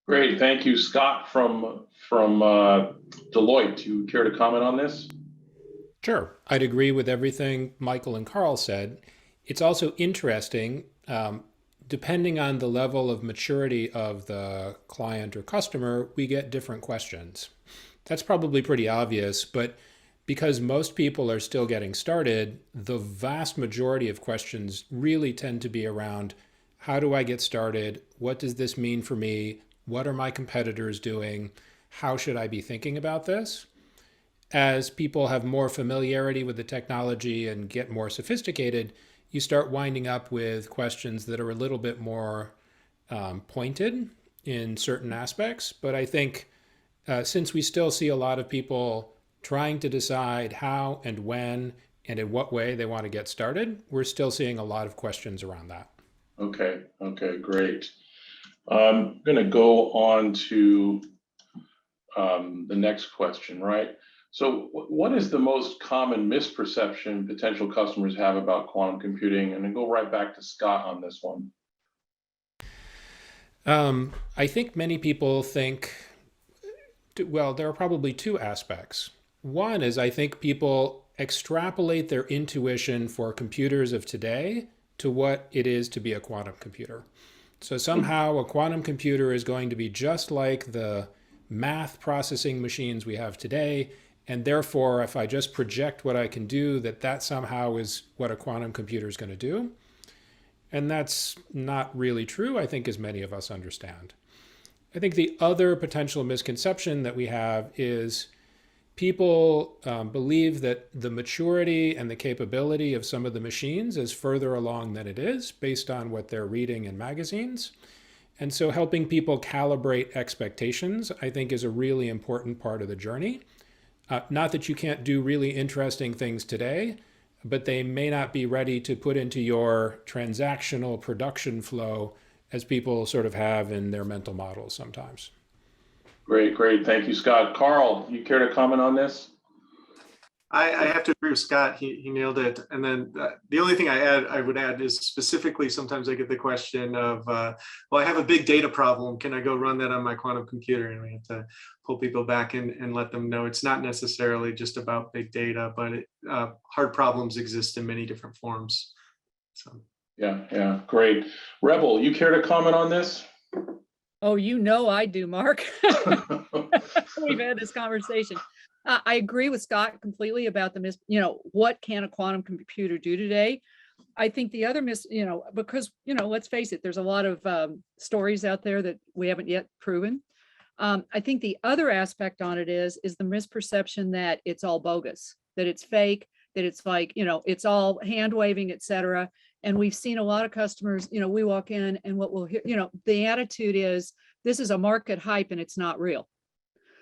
Great, thank you. Scott from Deloitte, do you care to comment on this? Sure, I'd agree with everything Michael and Carl said. It's also interesting, depending on the level of maturity of the client or customer, we get different questions. That's probably pretty obvious, but because most people are still getting started, the vast majority of questions really tend to be around, how do I get started? What does this mean for me? What are my competitors doing? How should I be thinking about this? As people have more familiarity with the technology and get more sophisticated, you start winding up with questions that are a little bit more pointed in certain aspects. But I think since we still see a lot of people trying to decide how and when and in what way they want to get started, we're still seeing a lot of questions around that. Okay, great. I'm going to go on to the next question, right? So what is the most common misperception potential customers have about quantum computing? And then go right back to Scott on this one. I think many people think, well, there are probably two aspects. One is I think people extrapolate their intuition for computers of today to what it is to be a quantum computer. So somehow a quantum computer is going to be just like the math processing machines we have today. And therefore, if I just project what I can do, that somehow is what a quantum computer is going to do. And that's not really true, I think, as many of us understand. I think the other potential misconception that we have is people believe that the maturity and the capability of some of the machines is further along than it is based on what they're reading in magazines. And so helping people calibrate expectations, I think, is a really important part of the journey. Not that you can't do really interesting things today, but they may not be ready to put into your transactional production flow as people sort of have in their mental models sometimes. Great. Thank you, Scott. Carl, you care to comment on this? I have to agree with Scott. He nailed it. And then the only thing I would add is specifically sometimes I get the question of, well, I have a big data problem. Can I go run that on my quantum computer? And we have to pull people back and let them know it's not necessarily just about big data, but hard problems exist in many different forms. So. Yeah, great. Rebel, you care to comment on this? Oh, I do, Mark. We've had this conversation. I agree with Scott completely about what can a quantum computer do today? I think the other because, let's face it, there's a lot of stories out there that we haven't yet proven. I think the other aspect on it is the misperception that it's all bogus, that it's fake, that it's like, it's all hand waving, et cetera. And we've seen a lot of customers, we walk in and what we'll hear, the attitude is, this is a market hype and it's not real.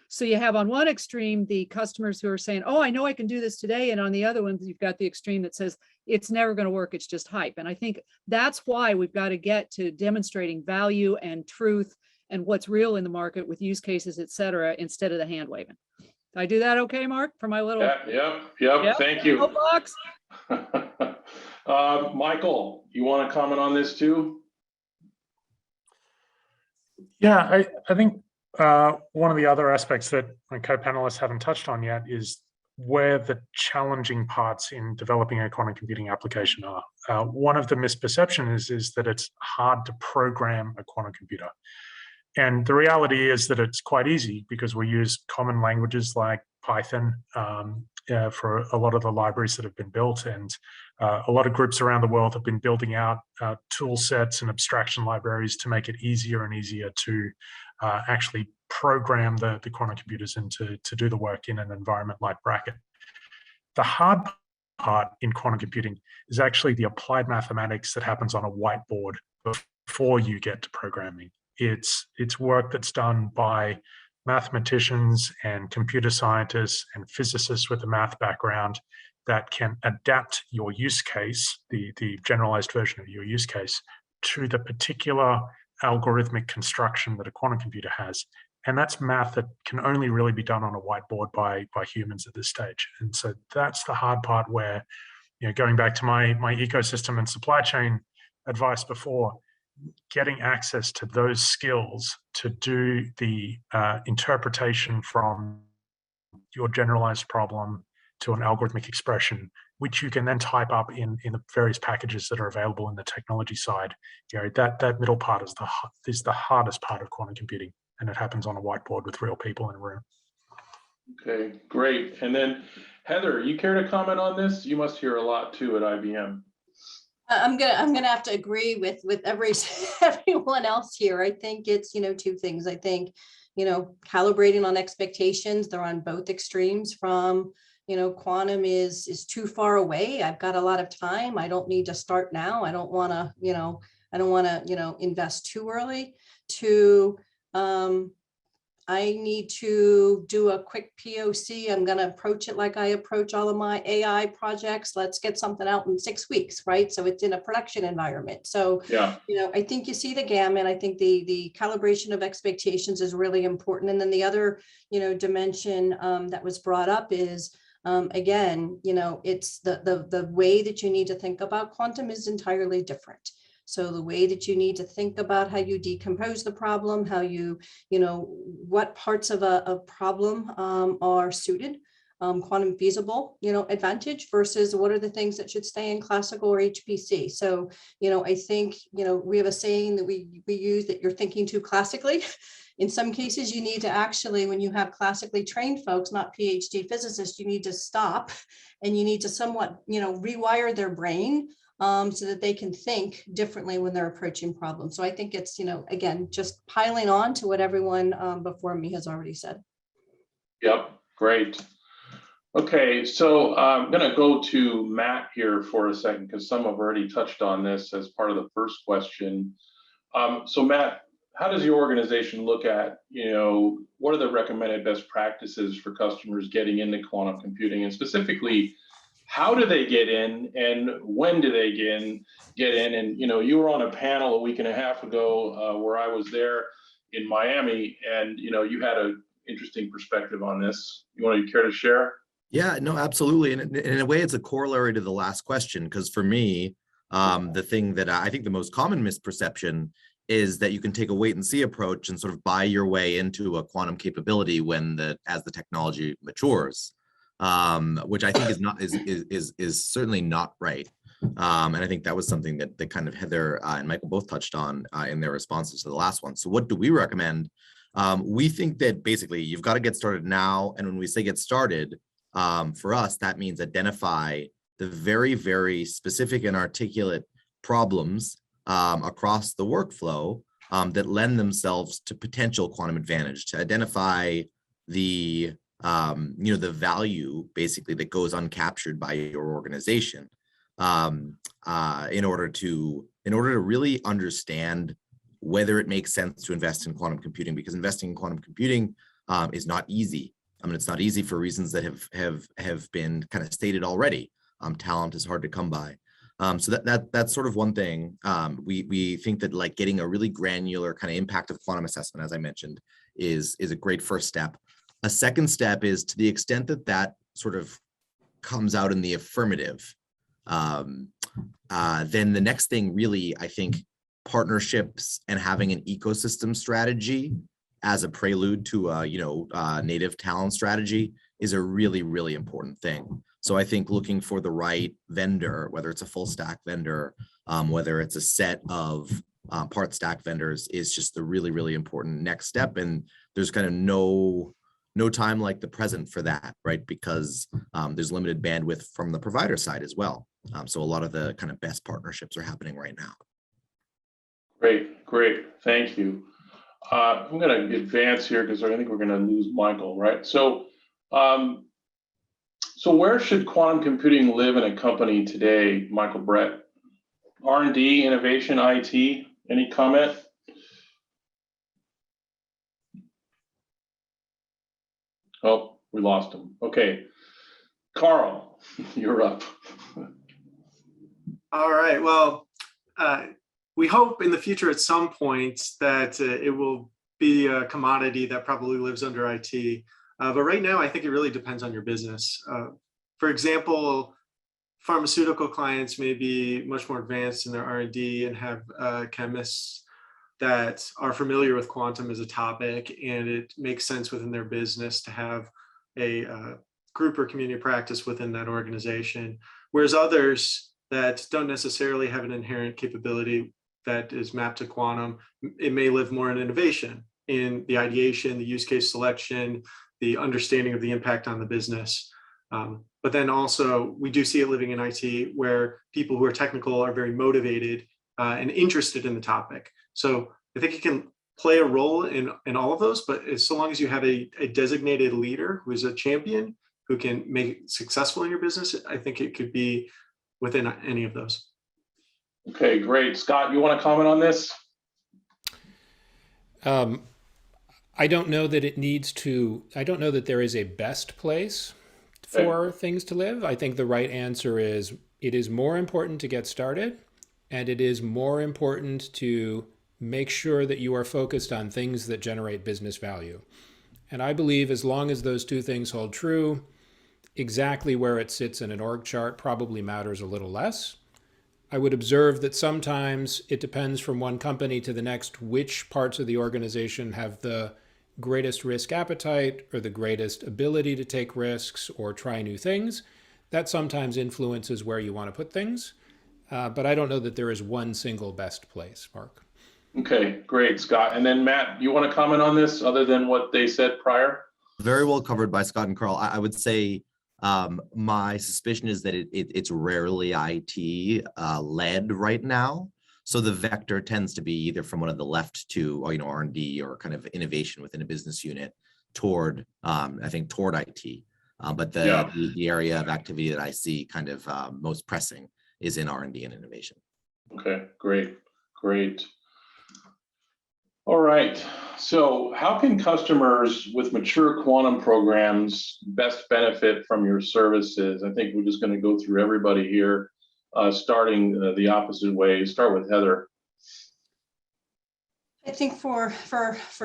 So you have on one extreme, the customers who are saying, oh, I know I can do this today. And on the other one, you've got the extreme that says, it's never going to work. It's just hype. And I think that's why we've got to get to demonstrating value and truth and what's real in the market with use cases, et cetera, instead of the hand waving. Did I do that okay, Mark, for my little Yep. Thank you. box? Michael, you want to comment on this too? Yeah, I think one of the other aspects that my co-panelists haven't touched on yet is where the challenging parts in developing a quantum computing application are. One of the misperceptions is that it's hard to program a quantum computer. And the reality is that it's quite easy because we use common languages like Python for a lot of the libraries that have been built. And a lot of groups around the world have been building out tool sets and abstraction libraries to make it easier and easier to actually program the quantum computers and to do the work in an environment like Bracket. The hard part in quantum computing is actually the applied mathematics that happens on a whiteboard before you get to programming. It's work that's done by mathematicians and computer scientists and physicists with a math background that can adapt your use case, the generalized version of your use case, to the particular algorithmic construction that a quantum computer has. And that's math that can only really be done on a whiteboard by humans at this stage. And so that's the hard part where, going back to my ecosystem and supply chain advice before, getting access to those skills to do the interpretation from your generalized problem to an algorithmic expression, which you can then type up in the various packages that are available in the technology side. That middle part is the hardest part of quantum computing, and it happens on a whiteboard with real people in a room. Okay, great. And then Heather, you care to comment on this? You must hear a lot too at IBM. I'm gonna have to agree with everyone else here. I think it's two things. I think calibrating on expectations. They're on both extremes. From quantum is too far away. I've got a lot of time. I don't need to start now. I don't want to invest too early. To I need to do a quick POC. I'm going to approach it like I approach all of my AI projects. Let's get something out in 6 weeks, right? So it's in a production environment. So, yeah, I think you see the gamut. I think the calibration of expectations is really important. And then the other, dimension that was brought up is, again, it's the way that you need to think about quantum is entirely different. So the way that you need to think about how you decompose the problem, how what parts of a problem are suited, quantum feasible, advantage versus what are the things that should stay in classical or HPC. So, I think, we have a saying that we use that you're thinking too classically. In some cases, you need to actually, when you have classically trained folks, not PhD physicists, you need to stop and you need to somewhat, rewire their brain so that they can think differently when they're approaching problems. So I think it's, again, just piling on to what everyone before me has already said. Yep, great. Okay, so I'm going to go to Matt here for a second because some have already touched on this as part of the first question. So Matt, how does your organization look at, what are the recommended best practices for customers getting into quantum computing, and specifically, how do they get in and when do they get in? And, you were on a panel a week and a half ago where I was there in Miami, and, you had an interesting perspective on this. You care to share? Yeah, no, absolutely. And in a way, it's a corollary to the last question, because for me, the thing that I think the most common misperception is that you can take a wait and see approach and sort of buy your way into a quantum capability as the technology matures. Which I think is certainly not right. And I think that was something that kind of Heather and Michael both touched on in their responses to the last one. So what do we recommend? We think that basically you've got to get started now. And when we say get started, for us, that means identify the very, very specific and articulate problems across the workflow that lend themselves to potential quantum advantage, to identify the value basically that goes uncaptured by your organization in order to really understand whether it makes sense to invest in quantum computing, because investing in quantum computing is not easy. I mean, it's not easy for reasons that have been kind of stated already. Talent is hard to come by. So that's sort of one thing. We think that like getting a really granular kind of impact of quantum assessment, as I mentioned, is a great first step. A second step is, to the extent that that sort of comes out in the affirmative, then the next thing really, I think, partnerships and having an ecosystem strategy as a prelude to a native talent strategy is a really, really important thing. So I think looking for the right vendor, whether it's a full stack vendor, whether it's a set of part stack vendors, is just the really, really important next step. And there's kind of no time like the present for that, right? Because there's limited bandwidth from the provider side as well. So a lot of the kind of best partnerships are happening right now. Great, thank you. I'm going to advance here because I think we're going to lose Michael, right? So, so where should quantum computing live in a company today, Michael Brett? R&D, innovation, IT, any comment? Oh, we lost him. Okay, Carl, you're up. All right. Well, we hope in the future at some point that it will be a commodity that probably lives under IT. But right now, I think it really depends on your business. For example, pharmaceutical clients may be much more advanced in their R&D and have chemists that are familiar with quantum as a topic, and it makes sense within their business to have a group or community practice within that organization. Whereas others that don't necessarily have an inherent capability that is mapped to quantum, it may live more in innovation, in the ideation, the use case selection, the understanding of the impact on the business. But then also we do see it living in IT, where people who are technical are very motivated and interested in the topic. So I think it can play a role in all of those, but so long as you have a designated leader who is a champion who can make it successful in your business, I think it could be within any of those. Okay, great. Scott, you want to comment on this? I don't know that it needs to, I don't know that there is a best place for things to live. I think the right answer is it is more important to get started, and it is more important to make sure that you are focused on things that generate business value. And I believe as long as those two things hold true, exactly where it sits in an org chart probably matters a little less. I would observe that sometimes it depends from one company to the next which parts of the organization have the greatest risk appetite or the greatest ability to take risks or try new things. That sometimes influences where you want to put things. But I don't know that there is one single best place, Mark. Okay, great, Scott. And then Matt, you want to comment on this other than what they said prior? Very well covered by Scott and Carl. I would say my suspicion is that it's rarely IT led right now. So the vector tends to be either from one of the left to R&D or kind of innovation within a business unit toward I think toward IT. But the area of activity that I see kind of most pressing is in R&D and innovation. Okay, great. All right. So how can customers with mature quantum programs best benefit from your services? I think we're just going to go through everybody here, starting the opposite way. Start with Heather. I think for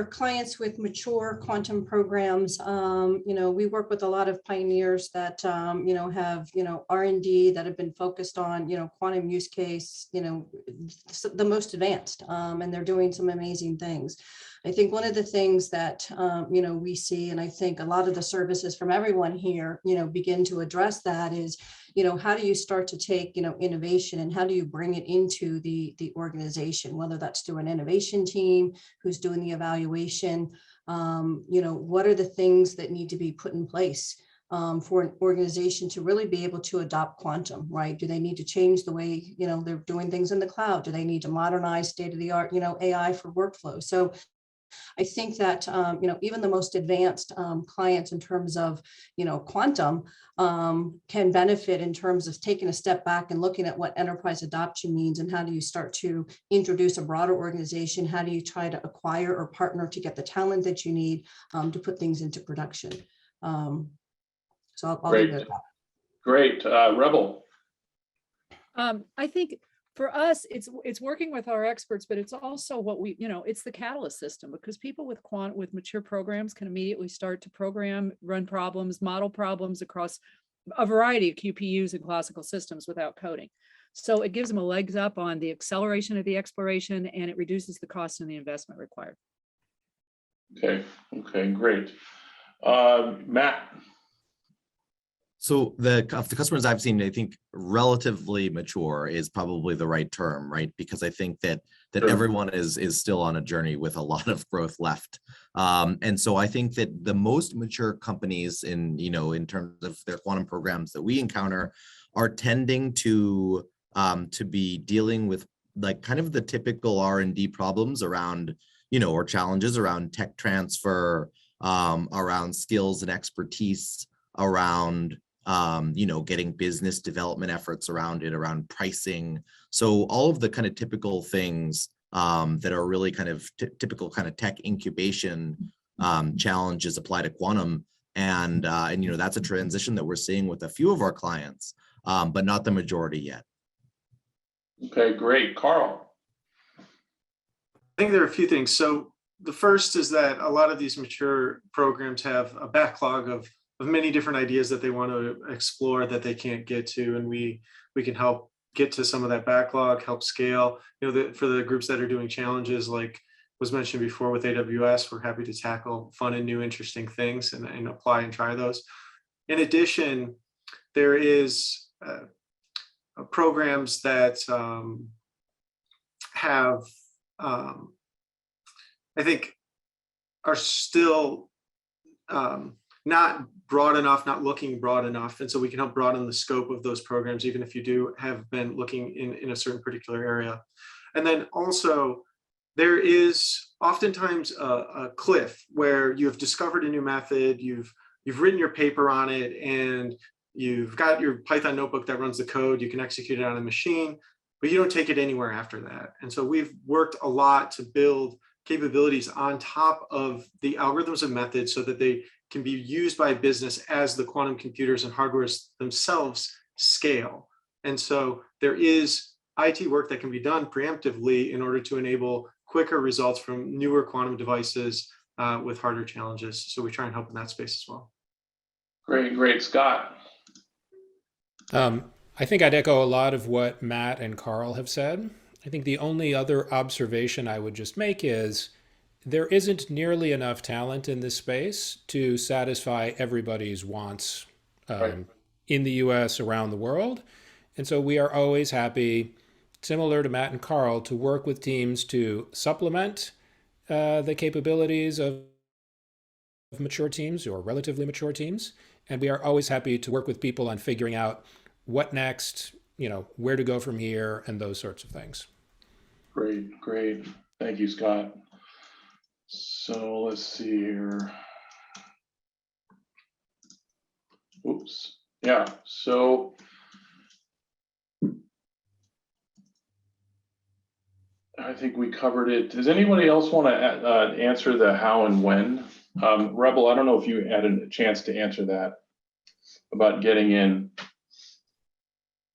clients with mature quantum programs, we work with a lot of pioneers that, have, R&D that have been focused on, quantum use case, the most advanced, and they're doing some amazing things. I think one of the things that, we see, and I think a lot of the services from everyone here, begin to address that is, how do you start to take, innovation and how do you bring it into the organization, whether that's through an innovation team who's doing the evaluation, what are the things that need to be put in place for an organization to really be able to adopt quantum, right? Do they need to change the way, they're doing things in the cloud? Do they need to modernize state-of-the-art, AI for workflow? So I think that, even the most advanced clients in terms of, quantum can benefit in terms of taking a step back and looking at what enterprise adoption means and how do you start to introduce a broader organization? How do you try to acquire or partner to get the talent that you need to put things into production? So I'll leave it at that. Great. Rebel. I think for us, it's working with our experts, but it's also what we, it's the catalyst system, because people with mature programs can immediately start to program, run problems, model problems across a variety of QPUs and classical systems without coding. So it gives them a legs up on the acceleration of the exploration, and it reduces the cost and the investment required. Okay, great. Matt. So the customers I've seen, I think relatively mature is probably the right term, right? Because I think that Sure. everyone is still on a journey with a lot of growth left. And so I think that the most mature companies in terms of their quantum programs that we encounter are tending to be dealing with like kind of the typical R&D problems around, or challenges around tech transfer, around skills and expertise, around getting business development efforts around it, around pricing. So all of the kind of typical things that are really kind of typical kind of tech incubation challenges apply to quantum. And that's a transition that we're seeing with a few of our clients, but not the majority yet. Okay, great. Carl. I think there are a few things. So the first is that a lot of these mature programs have a backlog of many different ideas that they want to explore that they can't get to, and we can help get to some of that backlog, help scale. For the groups that are doing challenges, like was mentioned before with AWS, we're happy to tackle fun and new, interesting things and apply and try those. In addition, there is programs that have, I think, are still not broad enough, not looking broad enough. And so we can help broaden the scope of those programs, even if you do have been looking in a certain particular area. And then also, there is oftentimes a cliff where you have discovered a new method, you've written your paper on it, and you've got your Python notebook that runs the code, you can execute it on a machine, but you don't take it anywhere after that. And so we've worked a lot to build capabilities on top of the algorithms and methods so that they can be used by business as the quantum computers and hardwares themselves scale. And so there is IT work that can be done preemptively in order to enable quicker results from newer quantum devices with harder challenges. So we try and help in that space as well. Great. Scott. I think I'd echo a lot of what Matt and Carl have said. I think the only other observation I would just make is there isn't nearly enough talent in this space to satisfy everybody's wants Right. in the US, around the world. And so we are always happy, similar to Matt and Carl, to work with teams to supplement the capabilities of mature teams or relatively mature teams. And we are always happy to work with people on figuring out what next, where to go from here, and those sorts of things. Great. Thank you, Scott. So let's see here. Oops. Yeah, so I think we covered it. Does anybody else want to answer the how and when? Rebel, I don't know if you had a chance to answer that about getting in.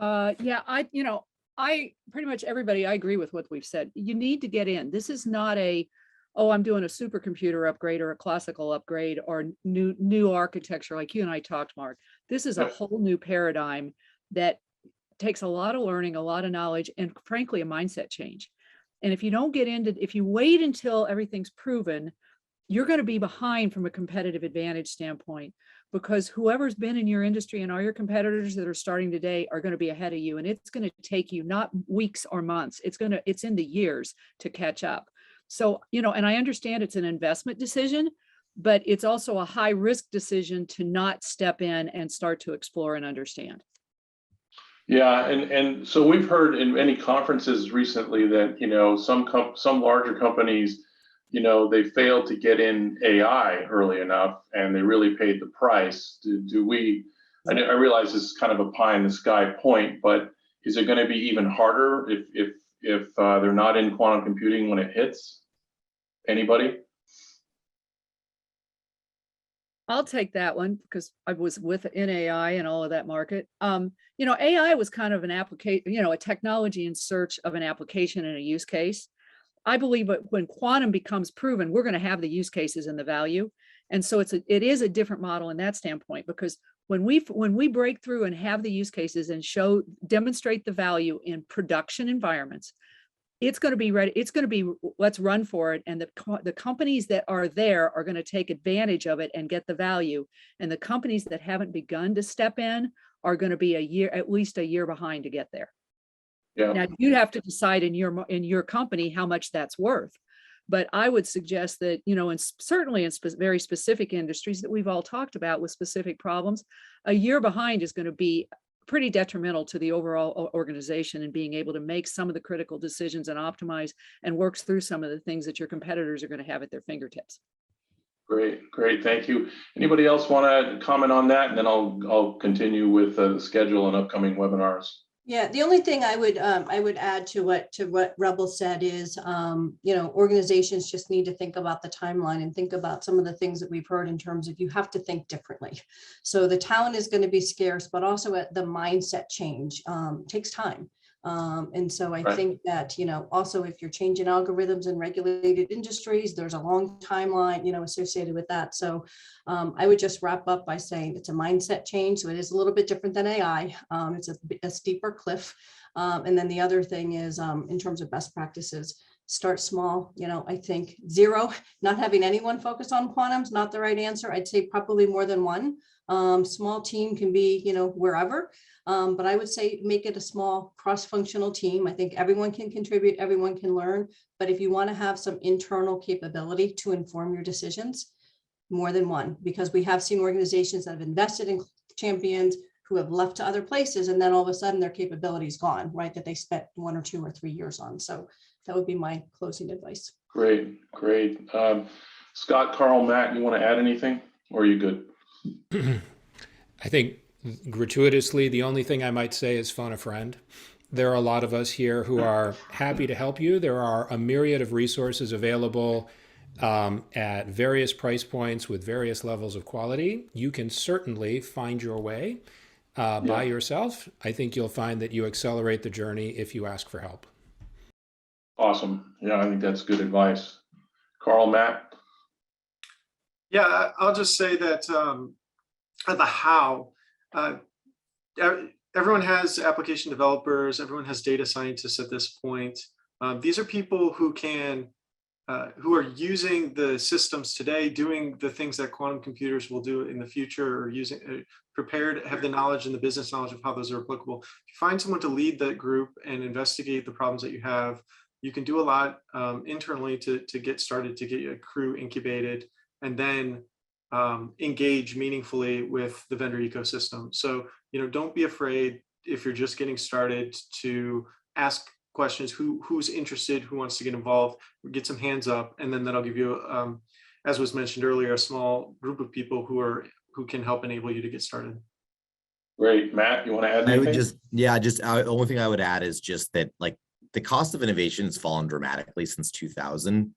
Yeah, I pretty much everybody, I agree with what we've said. You need to get in. This is not I'm doing a supercomputer upgrade or a classical upgrade or new architecture like you and I talked, Mark. This is a whole new paradigm that takes a lot of learning, a lot of knowledge, and frankly, a mindset change. And if you wait until everything's proven, you're going to be behind from a competitive advantage standpoint, because whoever's been in your industry and all your competitors that are starting today are going to be ahead of you. And it's going to take you not weeks or months. It's in the years to catch up. So, and I understand it's an investment decision, but it's also a high risk decision to not step in and start to explore and understand. Yeah, and so we've heard in many conferences recently that, some larger companies, they failed to get in AI early enough and they really paid the price. I realize this is kind of a pie in the sky point, but is it going to be even harder if they're not in quantum computing when it hits? Anybody? I'll take that one because I was in AI and all of that market. AI was kind of an application, a technology in search of an application and a use case. I believe that when quantum becomes proven, we're going to have the use cases and the value. And so it is a different model in that standpoint, because when we break through and have the use cases and demonstrate the value in production environments, it's going to be ready. It's going to be, let's run for it. And the companies that are there are going to take advantage of it and get the value. And the companies that haven't begun to step in are going to be at least a year behind to get there. Yeah. Now you have to decide in your company how much that's worth. But I would suggest that, certainly in very specific industries that we've all talked about with specific problems, a year behind is going to be pretty detrimental to the overall organization and being able to make some of the critical decisions and optimize and works through some of the things that your competitors are going to have at their fingertips. Great. Thank you. Anybody else want to comment on that? And then I'll continue with the schedule and upcoming webinars. Yeah, the only thing I would add to what Rebel said is, organizations just need to think about the timeline and think about some of the things that we've heard in terms of you have to think differently. So the talent is going to be scarce, but also the mindset change takes time. And so I think that, also if you're changing algorithms in regulated industries, there's a long timeline, associated with that. So I would just wrap up by saying it's a mindset change. So it is a little bit different than AI. It's a steeper cliff. And then the other thing is in terms of best practices, start small. I think not having anyone focus on quantum is not the right answer. I'd say probably more than one. Small team can be, wherever. But I would say make it a small cross-functional team. I think everyone can contribute, everyone can learn. But if you want to have some internal capability to inform your decisions, more than one, because we have seen organizations that have invested in champions who have left to other places, and then all of a sudden their capability is gone, right? That they spent 1 or 2 or 3 years on. So that would be my closing advice. Great. Scott, Carl, Matt, you want to add anything, or are you good? I think gratuitously, the only thing I might say is phone a friend. There are a lot of us here who are happy to help you. There are a myriad of resources available at various price points with various levels of quality. You can certainly find your way by yourself. I think you'll find that you accelerate the journey if you ask for help. Awesome. Yeah, I think that's good advice. Carl, Matt? Yeah, I'll just say that the how, everyone has application developers, everyone has data scientists at this point. These are people who are using the systems today, doing the things that quantum computers will do in the future, or prepared, have the knowledge and the business knowledge of how those are applicable. If you find someone to lead that group and investigate the problems that you have, you can do a lot internally to get started, to get your crew incubated, and then engage meaningfully with the vendor ecosystem. So, don't be afraid if you're just getting started to ask questions. Who's interested, who wants to get involved, get some hands up, and then that'll give you, as was mentioned earlier, a small group of people who can help enable you to get started. Great. Matt, you want to add anything? The only thing I would add is just that, like, the cost of innovation has fallen dramatically since 2000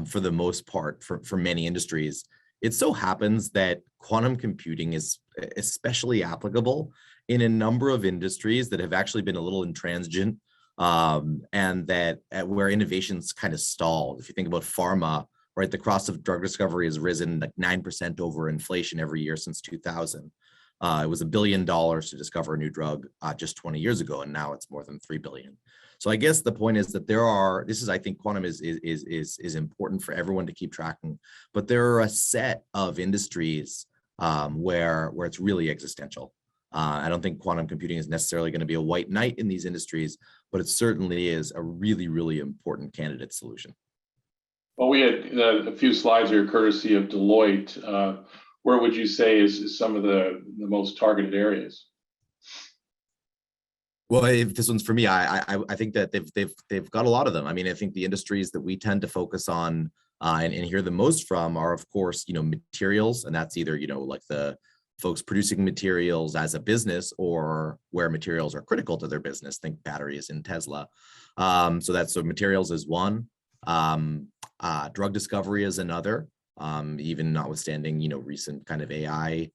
for the most part for many industries. It so happens that quantum computing is especially applicable in a number of industries that have actually been a little intransigent and that where innovations kind of stalled. If you think about pharma, right, the cost of drug discovery has risen like 9% over inflation every year since 2000. It was $1 billion to discover a new drug just 20 years ago, and now it's more than $3 billion. So I guess the point is that I think quantum is important for everyone to keep tracking, but there are a set of industries where it's really existential. I don't think quantum computing is necessarily going to be a white knight in these industries, but it certainly is a really, really important candidate solution. Well, we had a few slides here courtesy of Deloitte. Where would you say is some of the most targeted areas? Well, if this one's for me, I think that they've got a lot of them. I mean, I think the industries that we tend to focus on and hear the most from are, of course, materials, and that's either like the folks producing materials as a business or where materials are critical to their business. Think batteries in Tesla. So materials is one. Drug discovery is another. even notwithstanding, recent kind of AI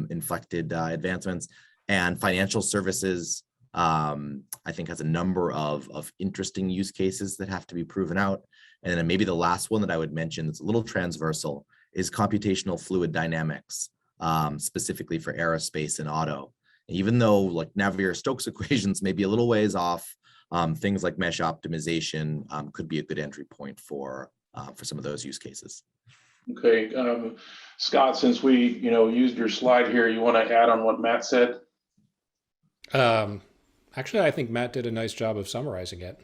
inflected advancements. And financial services, I think, has a number of interesting use cases that have to be proven out. And then maybe the last one that I would mention that's a little transversal is computational fluid dynamics, specifically for aerospace and auto. Even though like Navier-Stokes equations may be a little ways off, things like mesh optimization could be a good entry point for some of those use cases. Okay, Scott, since we used your slide here, you want to add on what Matt said? Actually, I think Matt did a nice job of summarizing it.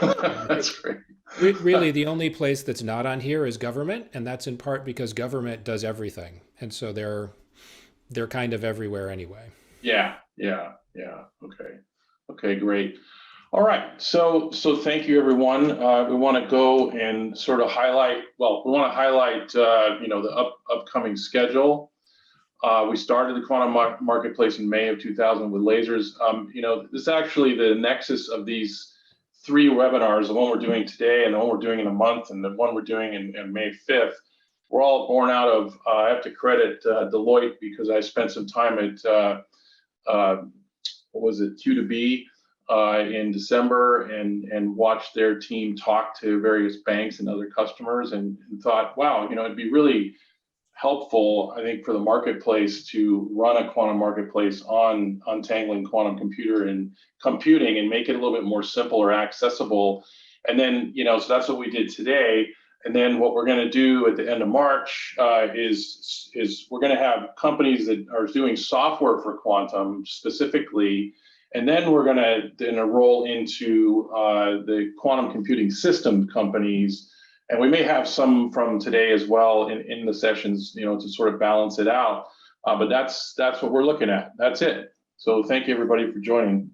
That's great. Really, the only place that's not on here is government, and that's in part because government does everything, and so they're kind of everywhere anyway. Yeah. Okay, great. All right, so thank you, everyone. We want to go and sort of highlight. Well, we want to highlight the upcoming schedule. We started the Quantum Marketplace in May of 2000 with lasers. This is actually the nexus of these 3 webinars, the one we're doing today and the one we're doing in a month and the one we're doing in May 5th. We're all born out of, I have to credit Deloitte because I spent some time at, what was it, Q2B in December and watched their team talk to various banks and other customers and thought, wow, it'd be really helpful, I think, for the marketplace to run a quantum marketplace on untangling quantum computing and make it a little bit more simple or accessible. And then, so that's what we did today. And then what we're going to do at the end of March is we're going to have companies that are doing software for quantum specifically. And then we're going to roll into the quantum computing system companies. And we may have some from today as well in the sessions, to sort of balance it out. But that's what we're looking at. That's it. So thank you, everybody, for joining.